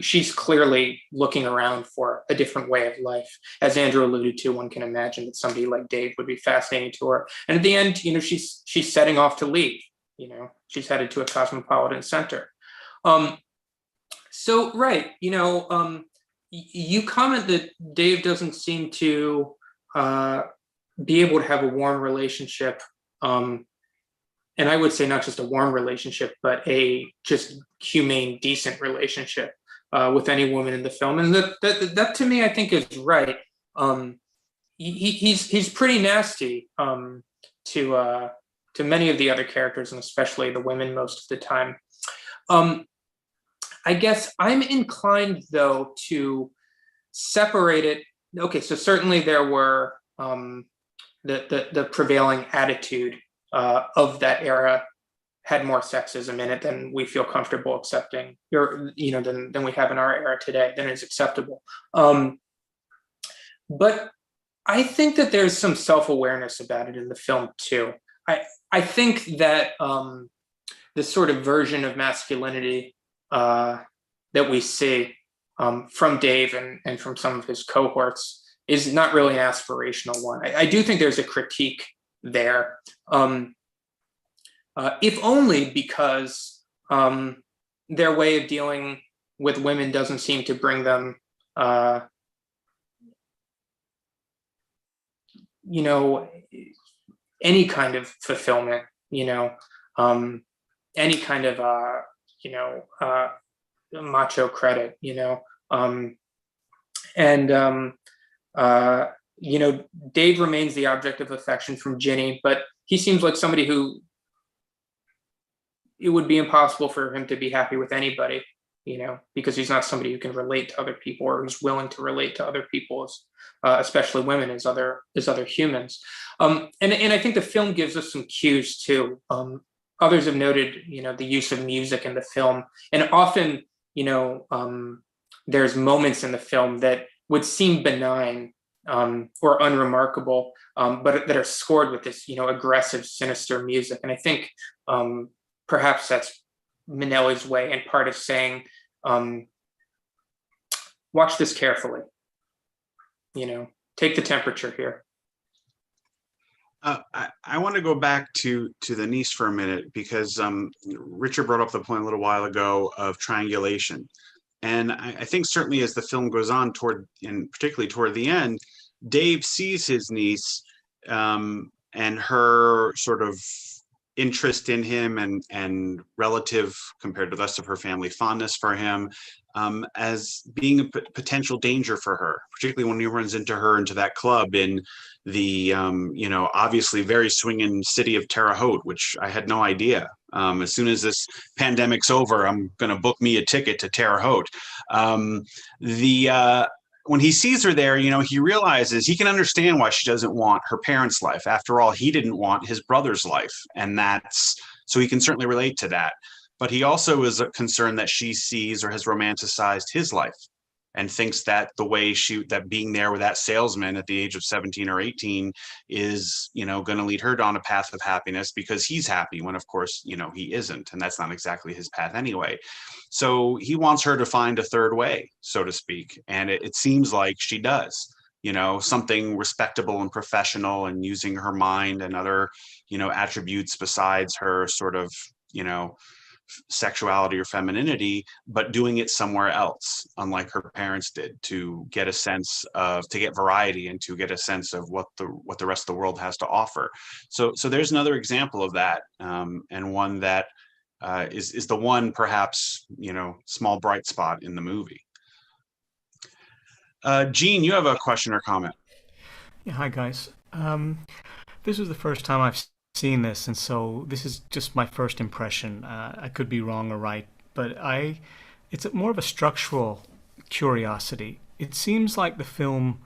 she's clearly looking around for a different way of life. As Andrew alluded to, one can imagine that somebody like Dave would be fascinating to her. And at the end, she's setting off to leave. She's headed to a cosmopolitan center. So, right, you comment that Dave doesn't seem to be able to have a warm relationship. And I would say not just a warm relationship, but a just humane, decent relationship with any woman in the film. And that to me, I think is right. He's pretty nasty to many of the other characters, and especially the women most of the time. I guess I'm inclined, though, to separate it. Okay, so certainly there were the prevailing attitude of that era had more sexism in it than we feel comfortable accepting, than we have in our era today, than is acceptable. But I think that there's some self-awareness about it in the film too. I think that this sort of version of masculinity that we see from Dave and from some of his cohorts is not really an aspirational one. I do think there's a critique there, if only because their way of dealing with women doesn't seem to bring them, any kind of fulfillment, any kind of, macho credit, Dave remains the object of affection from Ginny, but he seems like somebody who it would be impossible for him to be happy with anybody, because he's not somebody who can relate to other people or who's willing to relate to other people, especially women, as other humans. And I think the film gives us some cues too. Others have noted, the use of music in the film, and often, there's moments in the film that would seem benign or unremarkable, but that are scored with this, aggressive, sinister music. And I think perhaps that's Minnelli's way, and part of saying, watch this carefully, take the temperature here. I want to go back to the niece for a minute, because Richard brought up the point a little while ago of triangulation. And I think certainly as the film goes on and particularly toward the end, Dave sees his niece and her sort of interest in him and relative, compared to the rest of her family, fondness for him as being a potential danger for her, particularly when he runs into her into that club in the obviously very swinging city of Terre Haute, which I had no idea. As soon as this pandemic's over, I'm going to book me a ticket to Terre Haute. When he sees her there, he realizes he can understand why she doesn't want her parents' life. After all, he didn't want his brother's life. And so he can certainly relate to that. But he also is concerned that she sees or has romanticized his life and thinks that the way that being there with that salesman at the age of 17 or 18 is, going to lead her down a path of happiness because he's happy, when of course, he isn't. And that's not exactly his path anyway. So he wants her to find a third way, so to speak. And it seems like she does, something respectable and professional, and using her mind and other, attributes besides her sort of, sexuality or femininity, but doing it somewhere else, unlike her parents did, to get variety and to get a sense of what the rest of the world has to offer. So there's another example of that, and one that is the one perhaps, small bright spot in the movie. Gene, you have a question or comment? Yeah, hi guys. this was the first time I've seen this, and so this is just my first impression. I could be wrong or right, but it's more of a structural curiosity. It seems like the film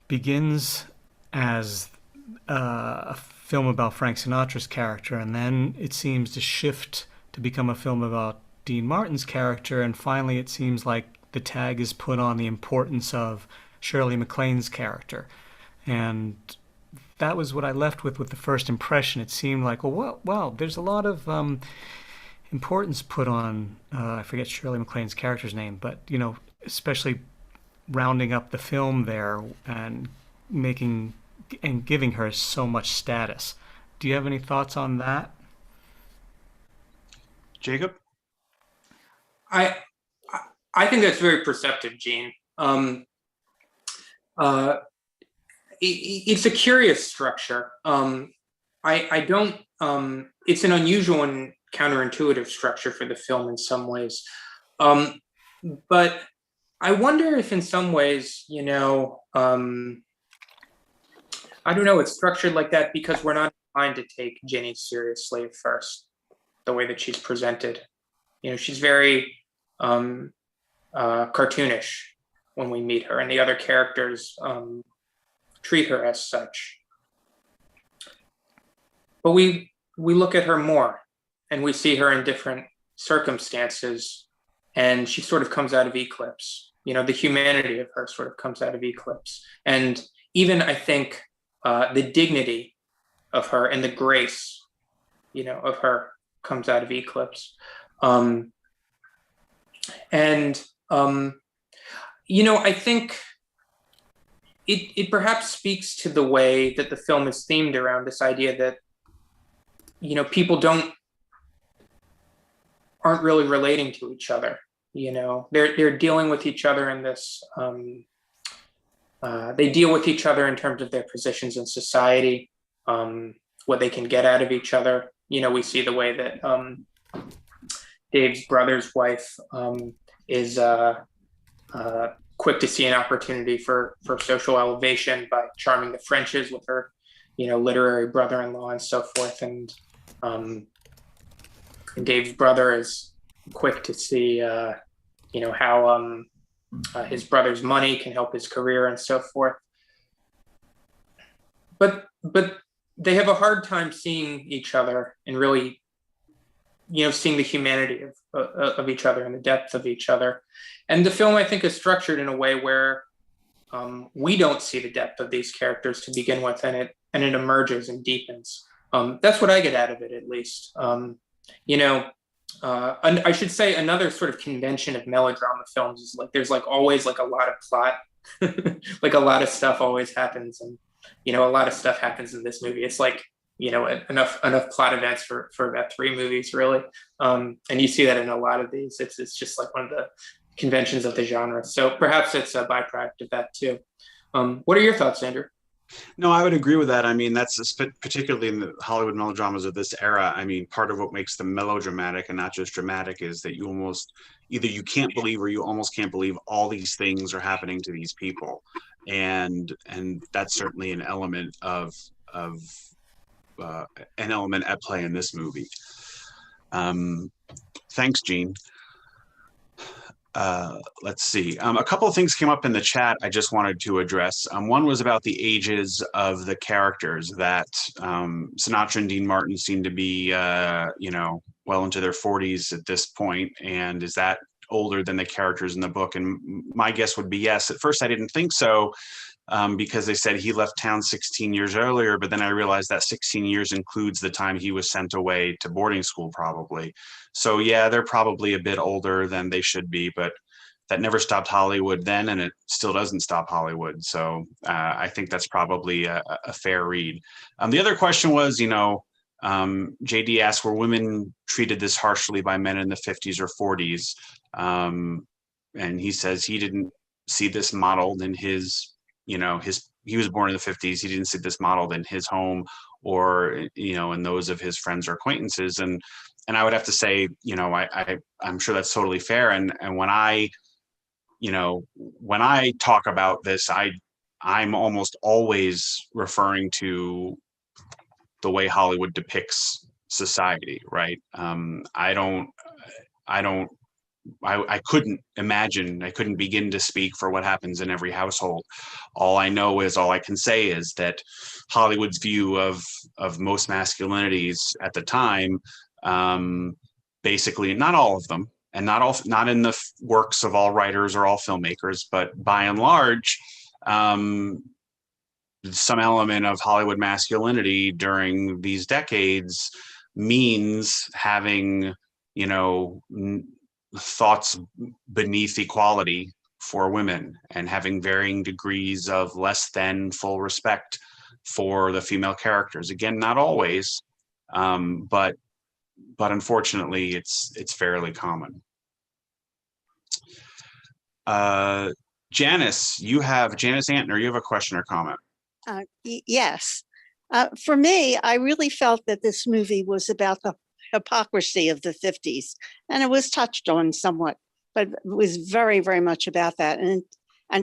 begins as a film about Frank Sinatra's character, and then it seems to shift to become a film about Dean Martin's character, and finally it seems like the tag is put on the importance of Shirley MacLaine's character. And that was what I left with the first impression. It seemed like, well, there's a lot of importance put on, I forget Shirley MacLaine's character's name, but, especially rounding up the film there and giving her so much status. Do you have any thoughts on that? Jacob? I think that's very perceptive, Gene. It's a curious structure. I don't. It's an unusual and counterintuitive structure for the film in some ways, but I wonder if, in some ways, I don't know. It's structured like that because we're not inclined to take Ginny seriously at first, the way that she's presented. She's very cartoonish when we meet her, and the other characters treat her as such. But we look at her more, and we see her in different circumstances, and she sort of comes out of eclipse. The humanity of her sort of comes out of eclipse. And even, I think, the dignity of her and the grace, of her comes out of eclipse. I think it perhaps speaks to the way that the film is themed around this idea that, people aren't really relating to each other. They're dealing with each other in this, they deal with each other in terms of their positions in society, what they can get out of each other. We see the way that Dave's brother's wife is quick to see an opportunity for social elevation by charming the Frenches with her, literary brother-in-law and so forth. And Dave's brother is quick to see, how his brother's money can help his career and so forth. But they have a hard time seeing each other and really, seeing the humanity of each other and the depth of each other. And the film, I think, is structured in a way where we don't see the depth of these characters to begin with, and it emerges and deepens. That's what I get out of it, at least. And I should say another sort of convention of melodrama films is there's always a lot of plot, a lot of stuff always happens, and a lot of stuff happens in this movie. It's enough plot events for about 3 movies, really. And you see that in a lot of these. It's just one of the conventions of the genre. So perhaps it's a byproduct of that too. What are your thoughts, Andrew? No, I would agree with that. I mean, that's particularly in the Hollywood melodramas of this era. I mean, part of what makes them melodramatic and not just dramatic is that either you can't believe or you almost can't believe all these things are happening to these people. And that's certainly an element of an element at play in this movie. Thanks, Gene. Let's see. A couple of things came up in the chat I just wanted to address. One was about the ages of the characters, that Sinatra and Dean Martin seem to be, well into their 40s at this point. And is that older than the characters in the book? And my guess would be yes. At first, I didn't think so, because they said he left town 16 years earlier, but then I realized that 16 years includes the time he was sent away to boarding school, probably. So yeah, they're probably a bit older than they should be, but that never stopped Hollywood then, and it still doesn't stop Hollywood. So I think that's probably a fair read. The other question was, JD asked, were women treated this harshly by men in the 50s or 40s? And he says he didn't see this modeled in his, he was born in the 50s. He didn't see this modeled in his home or, in those of his friends or acquaintances. And I would have to say, I'm sure that's totally fair. And when I talk about this, I'm almost always referring to the way Hollywood depicts society, right? I couldn't imagine, I couldn't begin to speak for what happens in every household. All I can say is that Hollywood's view of most masculinities at the time, basically, not all of them, and not in the works of all writers or all filmmakers, but by and large, some element of Hollywood masculinity during these decades means having, thoughts beneath equality for women and having varying degrees of less than full respect for the female characters. Again, not always, but unfortunately, it's fairly common. Janice Antner, you have a question or comment? Yes. For me, I really felt that this movie was about the hypocrisy of the 50s, and it was touched on somewhat, but it was very, very much about that. And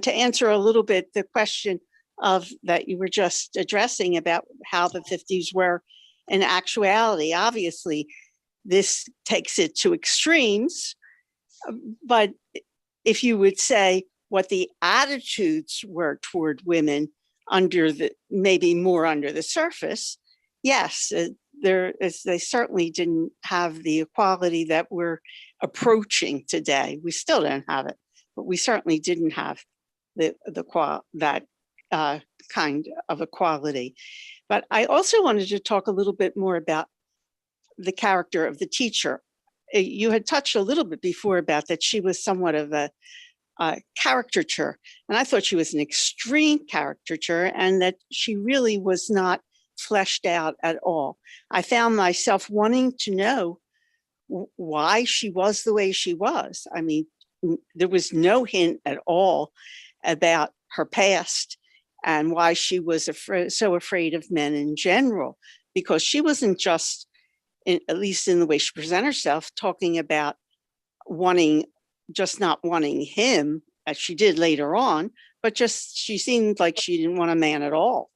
to answer a little bit the question of that you were just addressing about how the 50s were in actuality, obviously this takes it to extremes, but if you would say what the attitudes were toward women maybe more under the surface, yes, they certainly didn't have the equality that we're approaching today. We still don't have it, but we certainly didn't have that kind of equality. But I also wanted to talk a little bit more about the character of the teacher. You had touched a little bit before about that she was somewhat of a caricature, and I thought she was an extreme caricature, and that she really was not fleshed out at all. I found myself wanting to know why she was the way she was. I mean, there was no hint at all about her past and why she was so afraid of men in general, because she wasn't just, at least in the way she presented herself, talking about not wanting him, as she did later on, but just she seemed like she didn't want a man at all.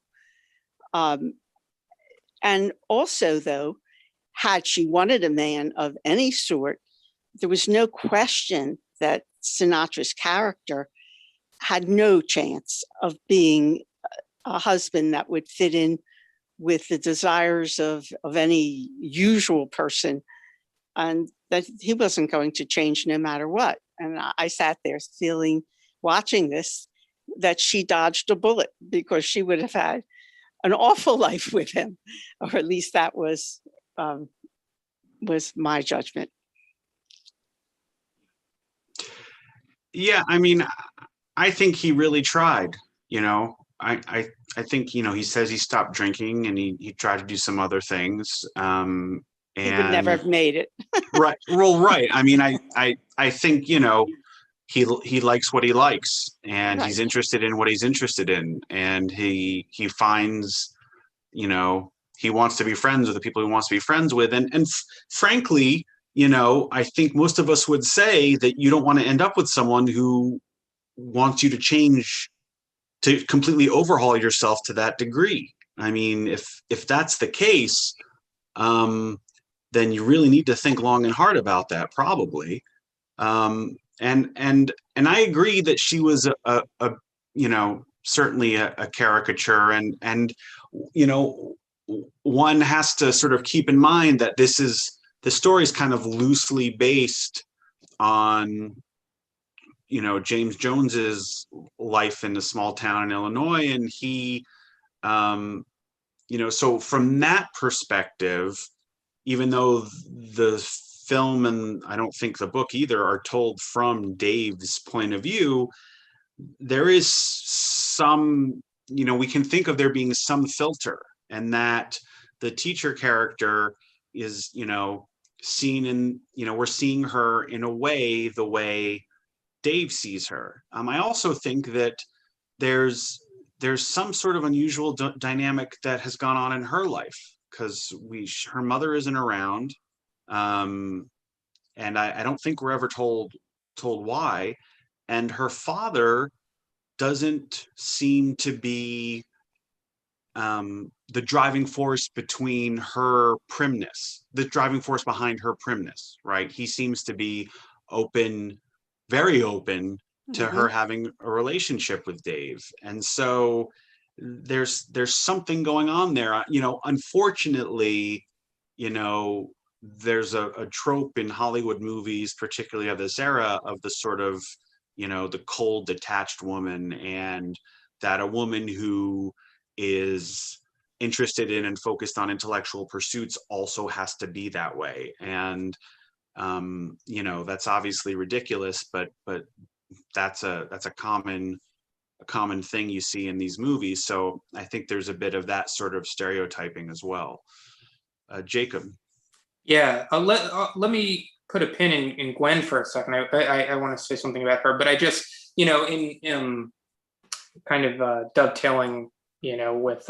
And also, though, had she wanted a man of any sort, there was no question that Sinatra's character had no chance of being a husband that would fit in with the desires of any usual person, and that he wasn't going to change no matter what. And I sat there feeling, watching this, that she dodged a bullet, because she would have had an awful life with him, or at least that was my judgment. Yeah, I mean, I think he really tried. I think he says he stopped drinking and he tried to do some other things. And He would never have made it. Right. Well, right. I mean, I think he likes what he likes, and Right. he's interested in what he's interested in, and he finds, he wants to be friends with the people he wants to be friends with, and frankly, I think most of us would say that you don't want to end up with someone who wants you to change, to completely overhaul yourself to that degree. I mean, if that's the case, then you really need to think long and hard about that, probably. And I agree that she was a certainly a caricature, and one has to sort of keep in mind that the story is kind of loosely based on James Jones's life in a small town in Illinois, and he so from that perspective, even though the film and I don't think the book either are told from Dave's point of view, there is some, we can think of there being some filter, and that the teacher character is, seen in, we're seeing her in a way, the way Dave sees her. I also think that there's some sort of unusual dynamic that has gone on in her life, because her mother isn't around, and I don't think we're ever told why, and her father doesn't seem to be the driving force between her primness, the driving force behind her primness, right? He seems to be open, very open to her having a relationship with Dave. And so there's something going on there. You know, unfortunately, you know, there's a trope in Hollywood movies, particularly of this era, of the sort of, you know, the cold, detached woman, and that a woman who is interested in and focused on intellectual pursuits also has to be that way. And you know, that's obviously ridiculous, but that's a common thing you see in these movies. So I think there's a bit of that sort of stereotyping as well. Jacob. Yeah, let me put a pin in Gwen for a second. I want to say something about her, but I just, you know, in kind of dovetailing, you know, with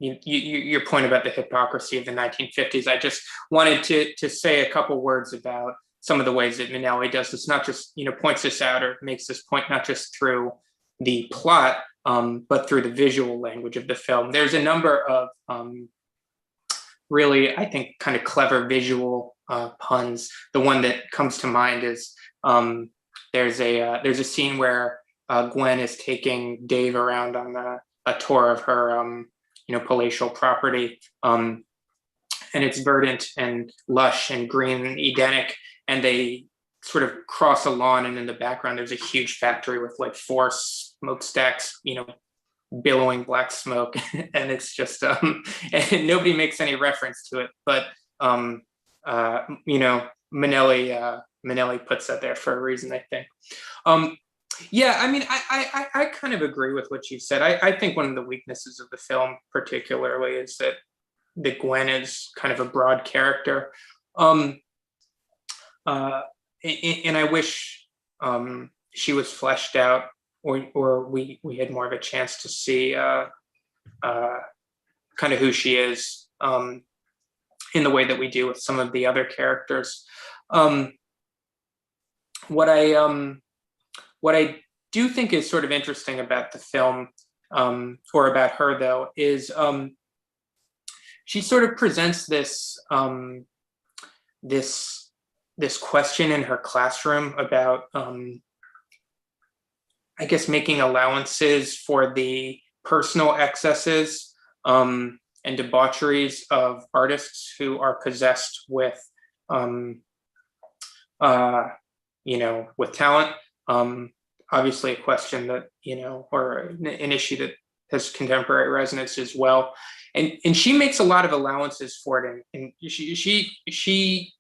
your point about the hypocrisy of the 1950s, I just wanted to say a couple words about some of the ways that Minnelli does this, not just, you know, points this out or makes this point, not just through the plot, but through the visual language of the film. There's a number of really, I think, kind of clever visual puns. The one that comes to mind is there's a scene where Gwen is taking Dave around on a tour of her, you know, palatial property, and it's verdant and lush and green and Edenic, and they sort of cross a lawn, and in the background there's a huge factory with like 4 smokestacks, you know, billowing black smoke, and it's just and nobody makes any reference to it, but you know, Minnelli puts that there for a reason, I think. Yeah, I mean, I kind of agree with what you said. I think one of the weaknesses of the film particularly is that Gwen is kind of a broad character, and I wish she was fleshed out, or we had more of a chance to see kind of who she is in the way that we do with some of the other characters. What I do think is sort of interesting about the film, or about her though, is she sort of presents this this question in her classroom about I guess making allowances for the personal excesses and debaucheries of artists who are possessed with you know, with talent. Obviously a question that, you know, or an issue that has contemporary resonance as well. And she makes a lot of allowances for it. And she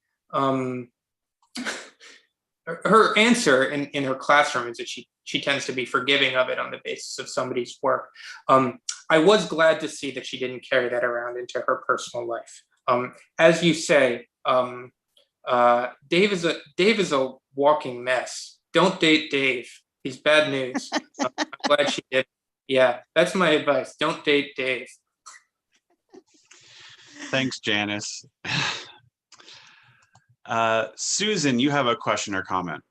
her answer in her classroom is that she tends to be forgiving of it on the basis of somebody's work. I was glad to see that she didn't carry that around into her personal life. As you say, Dave is a walking mess. Don't date Dave. He's bad news. I'm glad she did. Yeah, that's my advice. Don't date Dave. Thanks, Janice. Susan, you have a question or comment?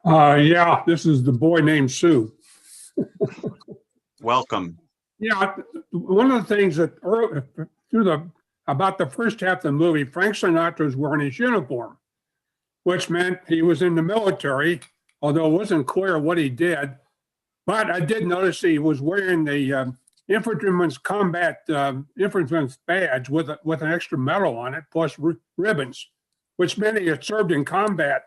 Yeah, this is the boy named Sue. Welcome. Yeah, one of the things that about the first half of the movie, Frank Sinatra was wearing his uniform, which meant he was in the military, although it wasn't clear what he did. But I did notice he was wearing the infantryman's combat infantryman's badge with an extra medal on it, plus ribbons, which meant he had served in combat.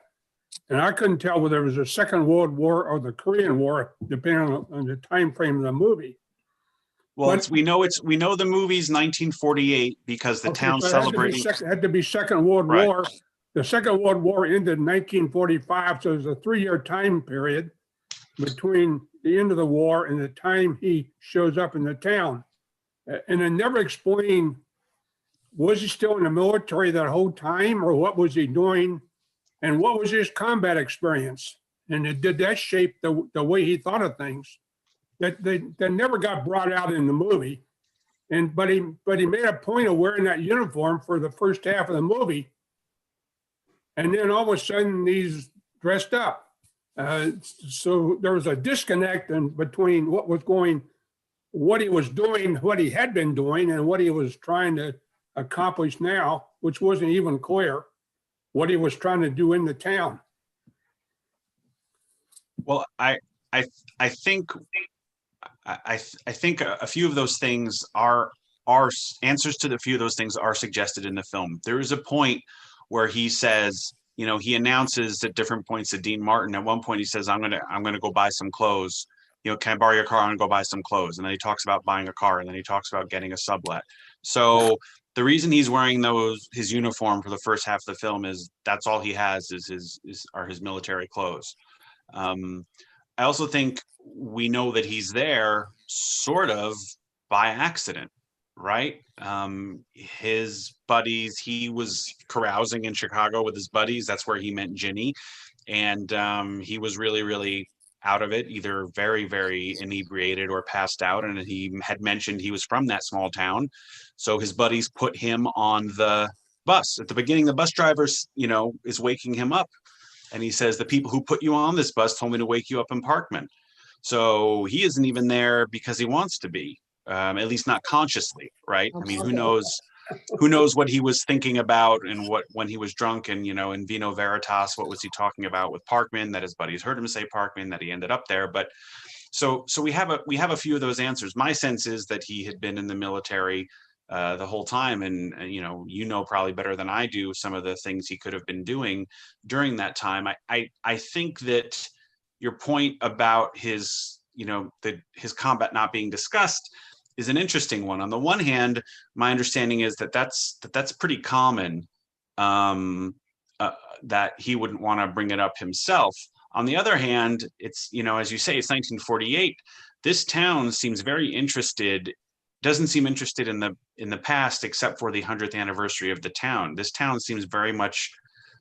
And I couldn't tell whether it was the Second World War or the Korean War, depending on the time frame of the movie. Well, we know the movie's 1948 because the town celebrating. It had to be Second World War. The Second World War ended in 1945, so there's a 3-year time period between the end of the war and the time he shows up in the town. And it never explained, was he still in the military that whole time, or what was he doing, and what was his combat experience? And did that shape the way he thought of things? That never got brought out in the movie. But he made a point of wearing that uniform for the first half of the movie. And then all of a sudden he's dressed up. So there was a disconnect between what was going what he was doing, what he had been doing, and what he was trying to accomplish now, which wasn't even clear, what he was trying to do in the town. Well, I think I think a few of those things are answers to the few of those things are suggested in the film. There is a point where he says, you know, he announces at different points to Dean Martin. At one point, he says, I'm gonna go buy some clothes. You know, can I borrow your car? I'm gonna go buy some clothes. And then he talks about buying a car, and then he talks about getting a sublet. So the reason he's wearing his uniform for the first half of the film is that's all he has is his military clothes. I also think we know that he's there sort of by accident, right? His buddies, he was carousing in Chicago with his buddies. That's where he met Ginny. And he was really, really out of it, either very, very inebriated or passed out. And he had mentioned he was from that small town. So his buddies put him on the bus. At the beginning, the bus driver, you know, is waking him up. And he says, the people who put you on this bus told me to wake you up in Parkman. So he isn't even there because he wants to be, at least not consciously, right? I mean, who knows what he was thinking about and when he was drunk, and, you know, in Vino Veritas, what was he talking about with Parkman, that his buddies heard him say Parkman, that he ended up there. But so we have a few of those answers. My sense is that he had been in the military the whole time, and you know probably better than I do some of the things he could have been doing during that time. I think that your point about his, you know, his combat not being discussed is an interesting one. On the one hand, my understanding is that's pretty common, that he wouldn't want to bring it up himself. On the other hand, it's, you know, as you say, it's 1948. This town seems very interested, doesn't seem interested in the past, except for the 100th anniversary of the town. This town seems very much,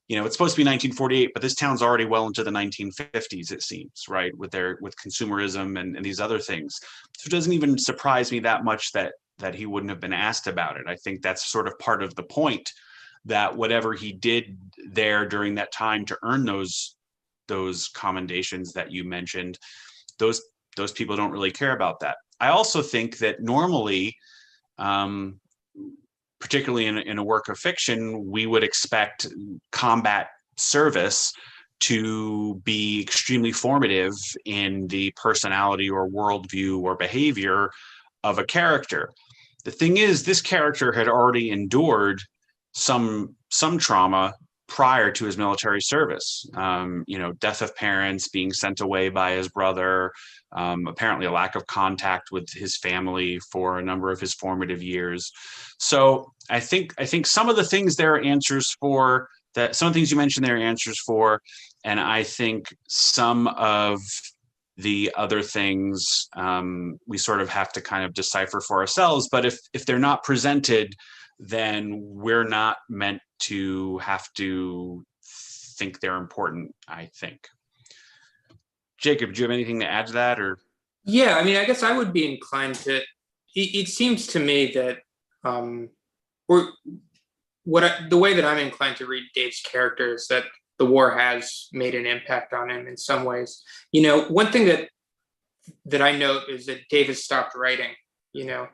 you know, it's supposed to be 1948, but this town's already well into the 1950s, it seems, right? With consumerism and these other things. So it doesn't even surprise me that much that he wouldn't have been asked about it. I think that's sort of part of the point, that whatever he did there during that time to earn those commendations that you mentioned, those people don't really care about that. I also think that normally, particularly in a work of fiction, we would expect combat service to be extremely formative in the personality or worldview or behavior of a character. The thing is, this character had already endured some trauma prior to his military service. You know, death of parents, being sent away by his brother, apparently a lack of contact with his family for a number of his formative years. So I think some of the things there are answers for, that some of the things you mentioned there are answers for, and I think some of the other things we sort of have to kind of decipher for ourselves. But if they're not presented, then we're not meant to have to think they're important, I think. Jacob, do you have anything to add to that? Or yeah, I mean, I guess I would be inclined to. It seems to me that, the way that I'm inclined to read Dave's character is that the war has made an impact on him in some ways. You know, one thing that I note is that Dave has stopped writing. You know,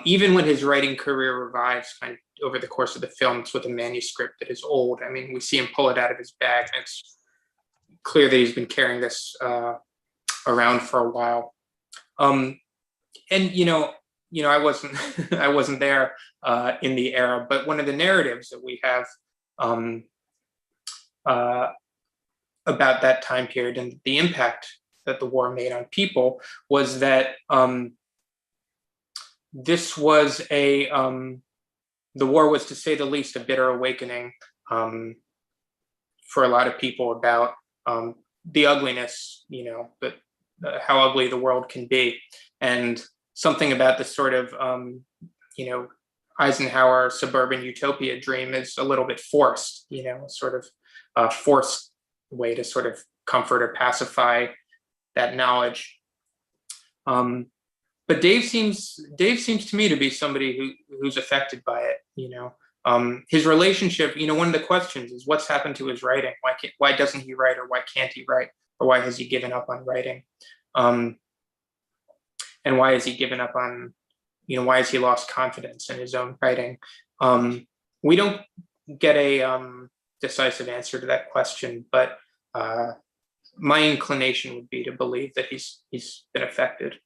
even when his writing career revives kind of over the course of the film, it's with a manuscript that is old. I mean, we see him pull it out of his bag, and it's clear that he's been carrying this around for a while. And you know, I wasn't I wasn't there in the era, but one of the narratives that we have about that time period and the impact that the war made on people was that this was the war was, to say the least, a bitter awakening for a lot of people about the ugliness, you know, that how ugly the world can be, and something about the sort of you know, Eisenhower suburban utopia dream is a little bit forced, you know, sort of forced way to sort of comfort or pacify that knowledge. But Dave seems to me to be somebody who's affected by it, you know. His relationship, you know, one of the questions is what's happened to his writing? Why doesn't he write, or why can't he write, or why has he given up on writing? and why has he given up on, why has he lost confidence in his own writing? We don't get a decisive answer to that question, but my inclination would be to believe that he's been affected,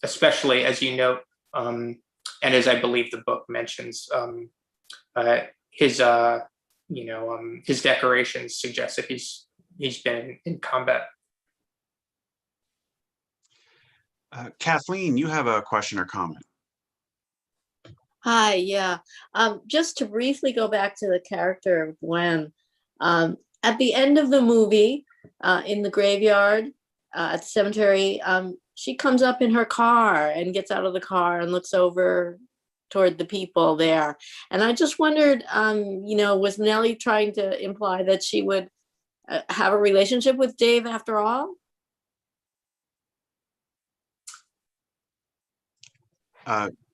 especially as you note, and as I believe the book mentions, his his decorations suggest that he's been in combat. Kathleen, you have a question or comment? Hi, yeah. Just to briefly go back to the character of Gwen, at the end of the movie, in the graveyard, at the cemetery, she comes up in her car and gets out of the car and looks over toward the people there. And I just wondered, was Nellie trying to imply that she would have a relationship with Dave after all?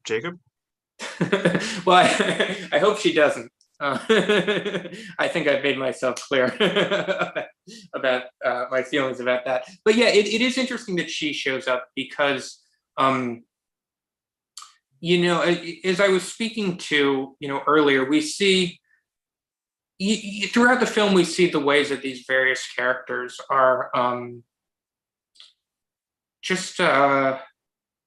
Jacob? Well, I hope she doesn't. I think I've made myself clear about my feelings about that. But yeah, it is interesting that she shows up because, as I was speaking to, earlier, we see throughout the film, we see the ways that these various characters are just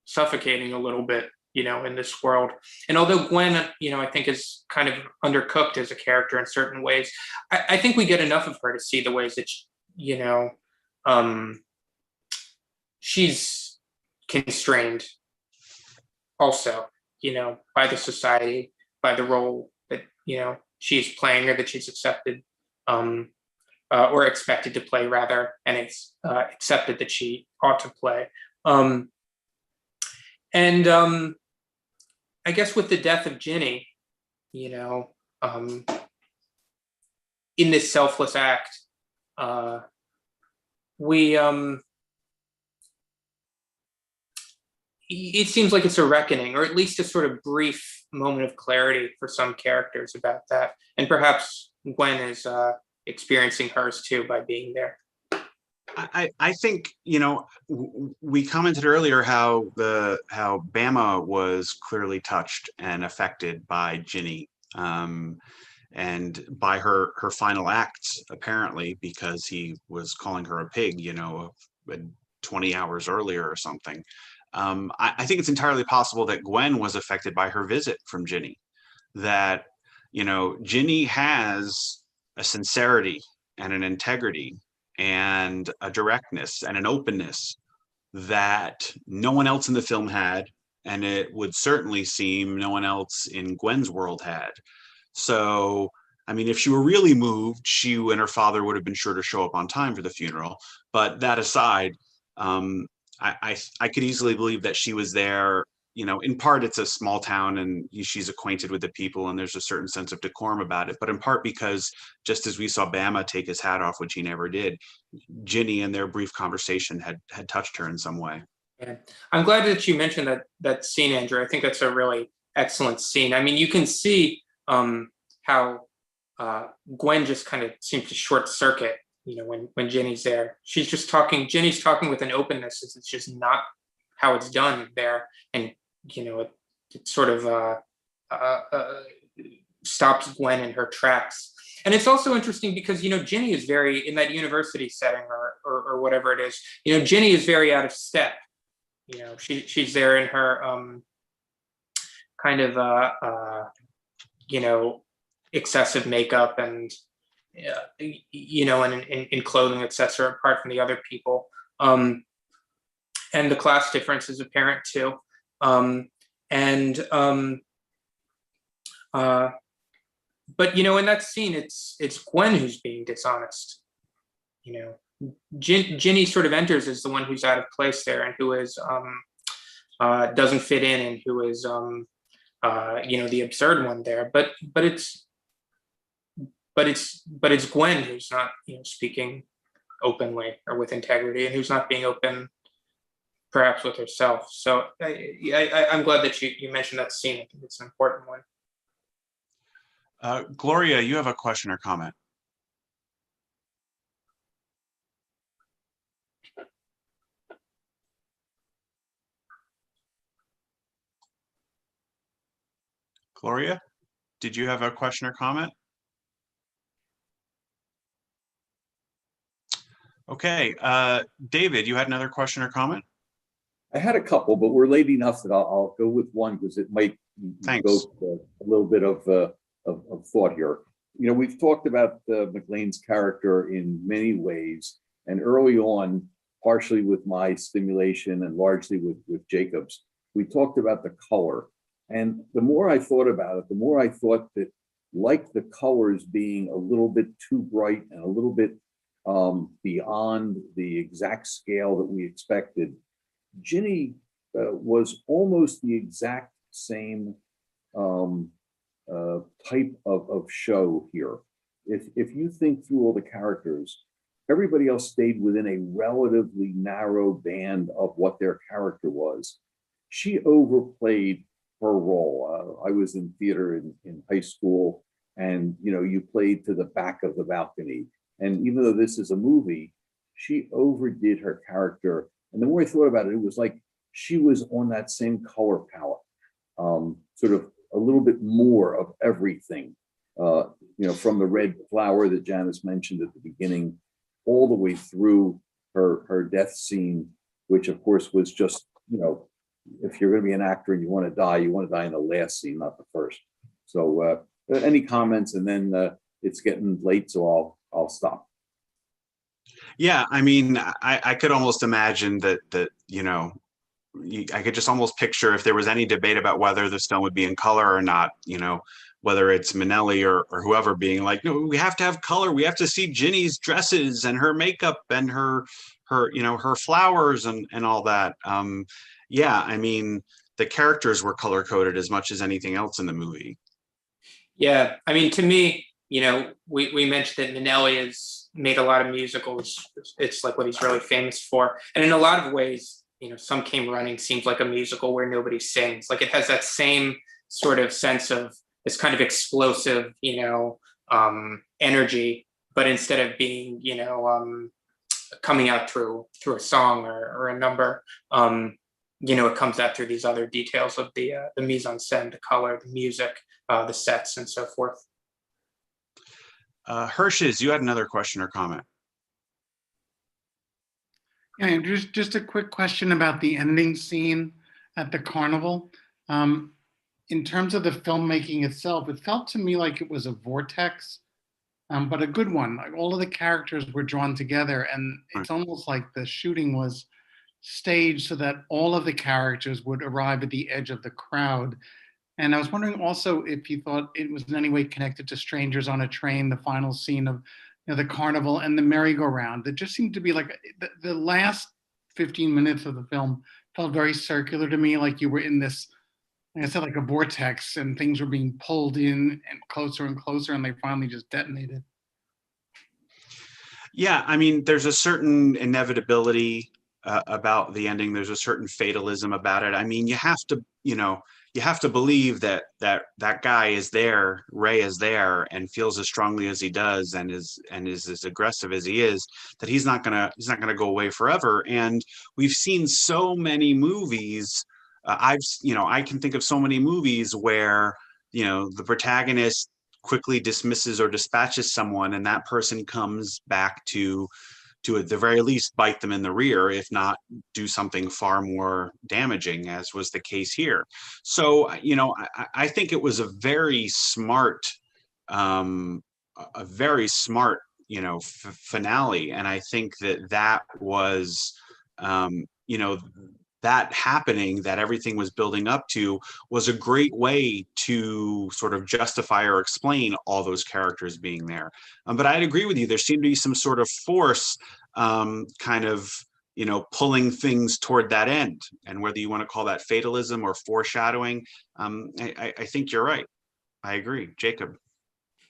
suffocating a little bit, in this world. And although Gwen, I think is kind of undercooked as a character in certain ways, I think we get enough of her to see the ways that, she's constrained also, by the society, by the role that, she's playing or that she's accepted, or expected to play rather, and it's accepted that she ought to play. I guess with the death of Ginny, in this selfless act, it seems like it's a reckoning, or at least a sort of brief moment of clarity for some characters about that. And perhaps Gwen is experiencing hers too by being there. I think, we commented earlier how Bama was clearly touched and affected by Ginny, and by her final acts, apparently, because he was calling her a pig, 20 hours earlier or something. I think it's entirely possible that Gwen was affected by her visit from Ginny, that, Ginny has a sincerity and an integrity and a directness and an openness that no one else in the film had, and it would certainly seem no one else in Gwen's world had. So, I mean, if she were really moved, she and her father would have been sure to show up on time for the funeral. But that aside, I could easily believe that she was there. In part, it's a small town and she's acquainted with the people and there's a certain sense of decorum about it. But in part because, just as we saw Bama take his hat off, which he never did, Ginny in their brief conversation had touched her in some way. Yeah. I'm glad that you mentioned that scene, Andrew. I think that's a really excellent scene. I mean, you can see how Gwen just kind of seems to short circuit, when Ginny's there. Ginny's talking with an openness. It's just not how it's done there. And, it sort of stops Gwen in her tracks. And it's also interesting because, Ginny is very, in that university setting or whatever it is, Ginny is very out of step. She's there in her kind of, excessive makeup and, in clothing, etc., apart from the other people. And the class difference is apparent too. But in that scene, it's Gwen who's being dishonest. Ginny sort of enters as the one who's out of place there and who is doesn't fit in and who is the absurd one there. But it's Gwen who's not speaking openly or with integrity, and who's not being open perhaps with herself. So I'm glad that you mentioned that scene. I think it's an important one. Gloria, you have a question or comment? Gloria, did you have a question or comment? Okay, David, you had another question or comment? I had a couple, but we're late enough that I'll go with one because it might Thanks. go a little bit of thought here. You know, we've talked about McLean's character in many ways, and early on, partially with my stimulation and largely with Jacob's, we talked about the color. And the more I thought about it, the more I thought that, like the colors being a little bit too bright and a little bit beyond the exact scale that we expected, Ginny was almost the exact same type of show here. If you think through all the characters, everybody else stayed within a relatively narrow band of what their character was. She overplayed her role. I was in theater in high school, and you played to the back of the balcony. And even though this is a movie, she overdid her character. And the more I thought about it, it was like she was on that same color palette, sort of a little bit more of everything, from the red flower that Janice mentioned at the beginning, all the way through her death scene, which of course was just, if you're going to be an actor and you want to die in the last scene, not the first. So any comments? And then it's getting late, so I'll stop. Yeah, I mean, I could almost imagine that I could just almost picture if there was any debate about whether the film would be in color or not, whether it's Minnelli or whoever being like, no, we have to have color. We have to see Ginny's dresses and her makeup and her flowers and all that. Yeah, I mean, the characters were color coded as much as anything else in the movie. Yeah, I mean, to me, we mentioned that Minnelli has made a lot of musicals. It's like what he's really famous for. And in a lot of ways, Some Came Running seems like a musical where nobody sings. Like it has that same sort of sense of this kind of explosive, energy, but instead of being, coming out through a song or a number, it comes out through these other details of the mise en scène, the color, the music, the sets, and so forth. Hersh's, you had another question or comment. Yeah, just a quick question about the ending scene at the carnival. In terms of the filmmaking itself, it felt to me like it was a vortex, but a good one. Like all of the characters were drawn together, and it's almost like the shooting was staged so that all of the characters would arrive at the edge of the crowd. And I was wondering also if you thought it was in any way connected to Strangers on a Train, the final scene of the carnival and the merry-go-round. That just seemed to be like the last 15 minutes of the film felt very circular to me, like you were in this, like I said, like a vortex, and things were being pulled in and closer, and they finally just detonated. Yeah, I mean, there's a certain inevitability about the ending. There's a certain fatalism about it. I mean, you have to believe that guy is there, Ray is there, and feels as strongly as he does, and is as aggressive as he is, that he's not gonna go away forever. And we've seen so many movies. I can think of so many movies where the protagonist quickly dismisses or dispatches someone, and that person comes back to at the very least bite them in the rear, if not do something far more damaging, as was the case here. So, I think it was a very smart, finale. And I think that was, that happening, that everything was building up to, was a great way to sort of justify or explain all those characters being there. But I'd agree with you. There seemed to be some sort of force kind of, pulling things toward that end. And whether you want to call that fatalism or foreshadowing, I think you're right. I agree. Jacob.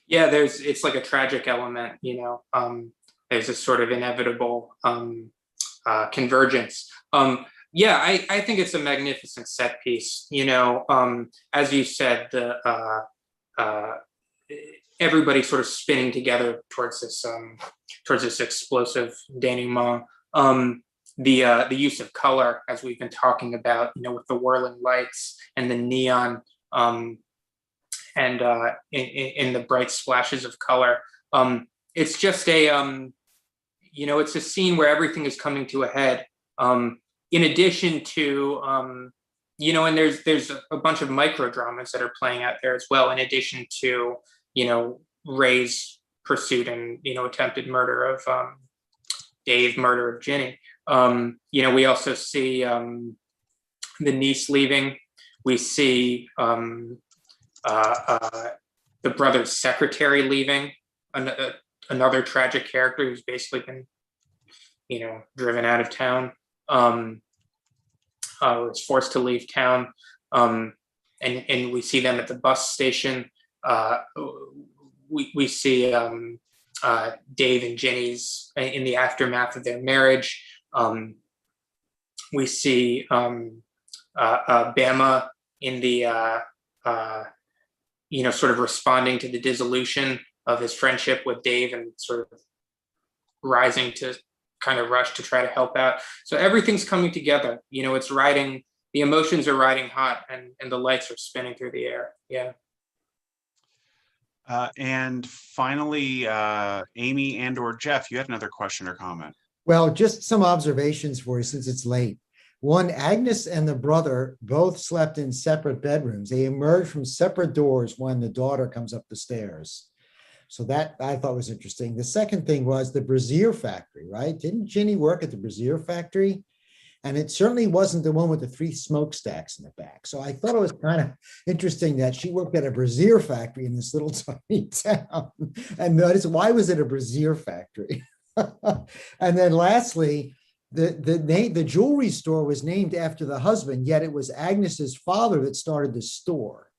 Yeah, it's like a tragic element, there's a sort of inevitable convergence. Yeah, I think it's a magnificent set piece. As you said, everybody sort of spinning together towards this explosive denouement. The use of color, as we've been talking about, with the whirling lights and the neon, and in the bright splashes of color. It's just it's a scene where everything is coming to a head. In addition to, and there's a bunch of micro dramas that are playing out there as well. In addition to, Ray's pursuit and attempted murder of Dave, murder of Ginny. We also see the niece leaving. We see the brother's secretary leaving. Another tragic character who's basically been, driven out of town. Was forced to leave town. And we see them at the bus station. We see Dave and Jenny's in the aftermath of their marriage. We see Bama in the, sort of responding to the dissolution of his friendship with Dave and sort of rising to kind of rush to try to help out. So everything's coming together. It's riding, the emotions are riding hot, and the lights are spinning through the air. Yeah. And finally, Amy and/or Jeff, you had another question or comment. Well, just some observations for you since it's late. One, Agnes and the brother both slept in separate bedrooms. They emerged from separate doors when the daughter comes up the stairs. So that I thought was interesting. The second thing was the brazier factory, right? Didn't Ginny work at the brazier factory? And it certainly wasn't the one with the 3 smokestacks in the back. So I thought it was kind of interesting that she worked at a brazier factory in this little tiny town. And notice, why was it a brazier factory? And then lastly, the jewelry store was named after the husband, yet it was Agnes's father that started the store.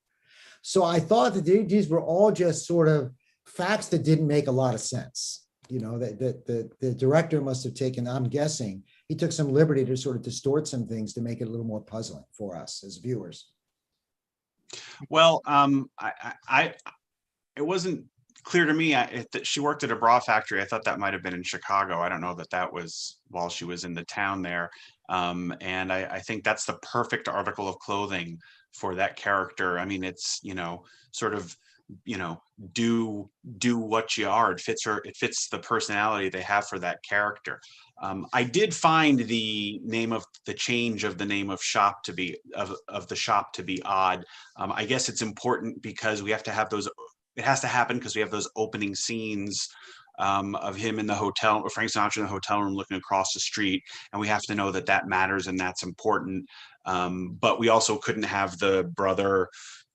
So I thought that these were all just sort of facts that didn't make a lot of sense. The director must have taken, I'm guessing, he took some liberty to sort of distort some things to make it a little more puzzling for us as viewers. Well, it wasn't clear to me that she worked at a bra factory. I thought that might have been in Chicago. I don't know that was while she was in the town there. And I think that's the perfect article of clothing for that character. I mean, it's, sort of, do what you are. It fits her. It fits the personality they have for that character. I did find the name of the change of the name of shop to be of the shop to be odd. I guess it's important because we have to have those. It has to happen because we have those opening scenes of him in the hotel, or Frank Sinatra in the hotel room looking across the street, and we have to know that matters and that's important. But we also couldn't have the brother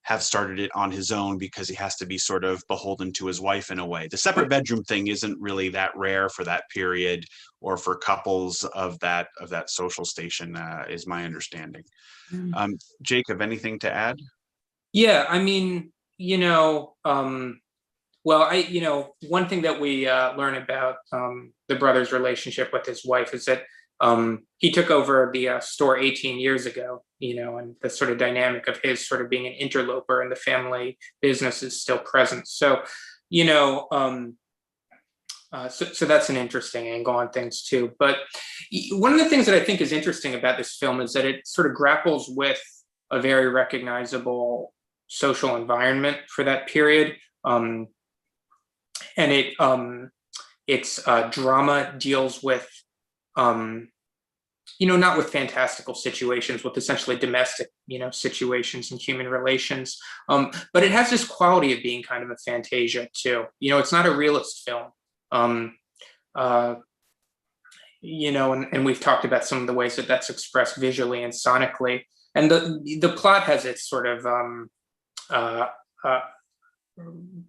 have started it on his own because he has to be sort of beholden to his wife in a way. The separate bedroom thing isn't really that rare for that period or for couples of that social station, is my understanding. Jacob, anything to add? Yeah, I mean, one thing that we learn about the brother's relationship with his wife is that he took over the store 18 years ago, and the sort of dynamic of his sort of being an interloper in the family business is still present. So, so that's an interesting angle on things too. But one of the things that I think is interesting about this film is that it sort of grapples with a very recognizable social environment for that period. And its drama deals with, not with fantastical situations, with essentially domestic, situations and human relations. But it has this quality of being kind of a fantasia too. It's not a realist film. And we've talked about some of the ways that that's expressed visually and sonically. And the plot has its sort of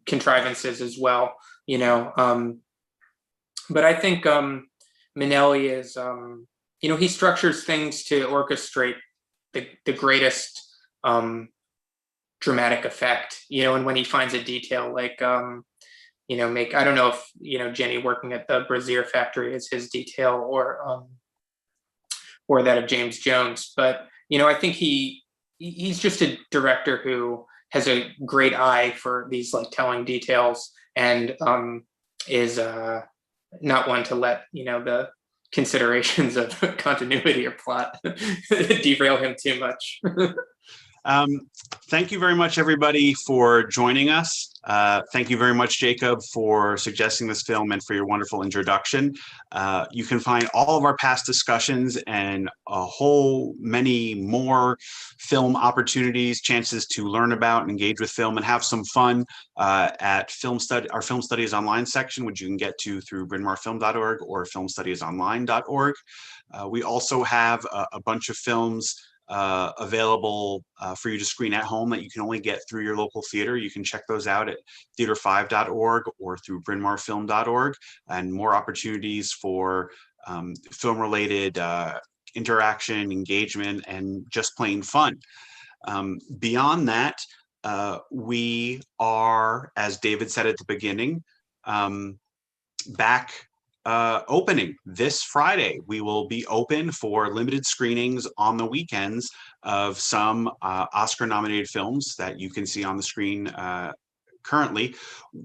contrivances as well, but I think Minnelli is, he structures things to orchestrate the greatest dramatic effect, and when he finds a detail like, I don't know if, Jenny working at the brazier factory is his detail or that of James Jones, but, I think he's just a director who has a great eye for these like telling details and is not one to let, the considerations of continuity or plot derail him too much. Thank you very much, everybody, for joining us. Thank you very much, Jacob, for suggesting this film and for your wonderful introduction. You can find all of our past discussions and a whole many more film opportunities, chances to learn about and engage with film and have some fun at our Film Studies Online section, which you can get to through brynmarfilm.org or filmstudiesonline.org. We also have a bunch of films available for you to screen at home that you can only get through your local theater. You can check those out at theater5.org or through brynmarfilm.org, and more opportunities for film-related interaction, engagement, and just plain fun. Beyond that, we are, as David said at the beginning, back opening this Friday. We will be open for limited screenings on the weekends of some Oscar-nominated films that you can see on the screen currently.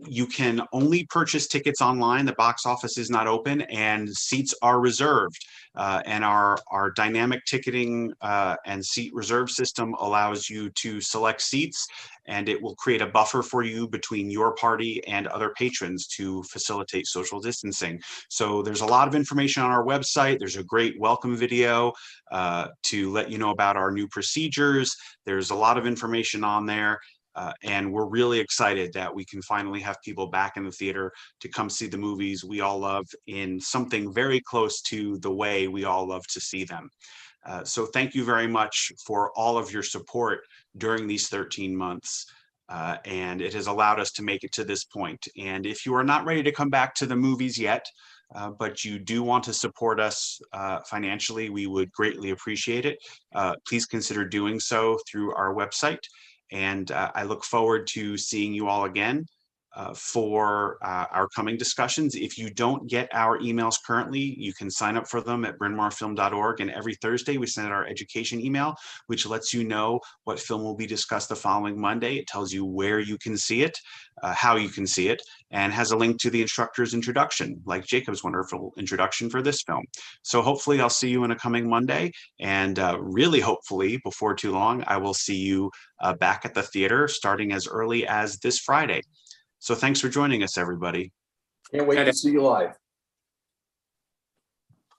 You can only purchase tickets online. The box office is not open and seats are reserved. And our dynamic ticketing and seat reserve system allows you to select seats, and it will create a buffer for you between your party and other patrons to facilitate social distancing. So there's a lot of information on our website. There's a great welcome video to let you know about our new procedures. There's a lot of information on there. And we're really excited that we can finally have people back in the theater to come see the movies we all love in something very close to the way we all love to see them. So thank you very much for all of your support during these 13 months. And it has allowed us to make it to this point. And if you are not ready to come back to the movies yet, but you do want to support us financially, we would greatly appreciate it. Please consider doing so through our website. And I look forward to seeing you all again for our coming discussions. If you don't get our emails currently, you can sign up for them at brynmarfilm.org. And every Thursday, we send out our education email, which lets you know what film will be discussed the following Monday. It tells you where you can see it, how you can see it, and has a link to the instructor's introduction, like Jacob's wonderful introduction for this film. So hopefully I'll see you in a coming Monday. And really hopefully before too long, I will see you back at the theater starting as early as this Friday. So thanks for joining us, everybody. Can't wait to see you live.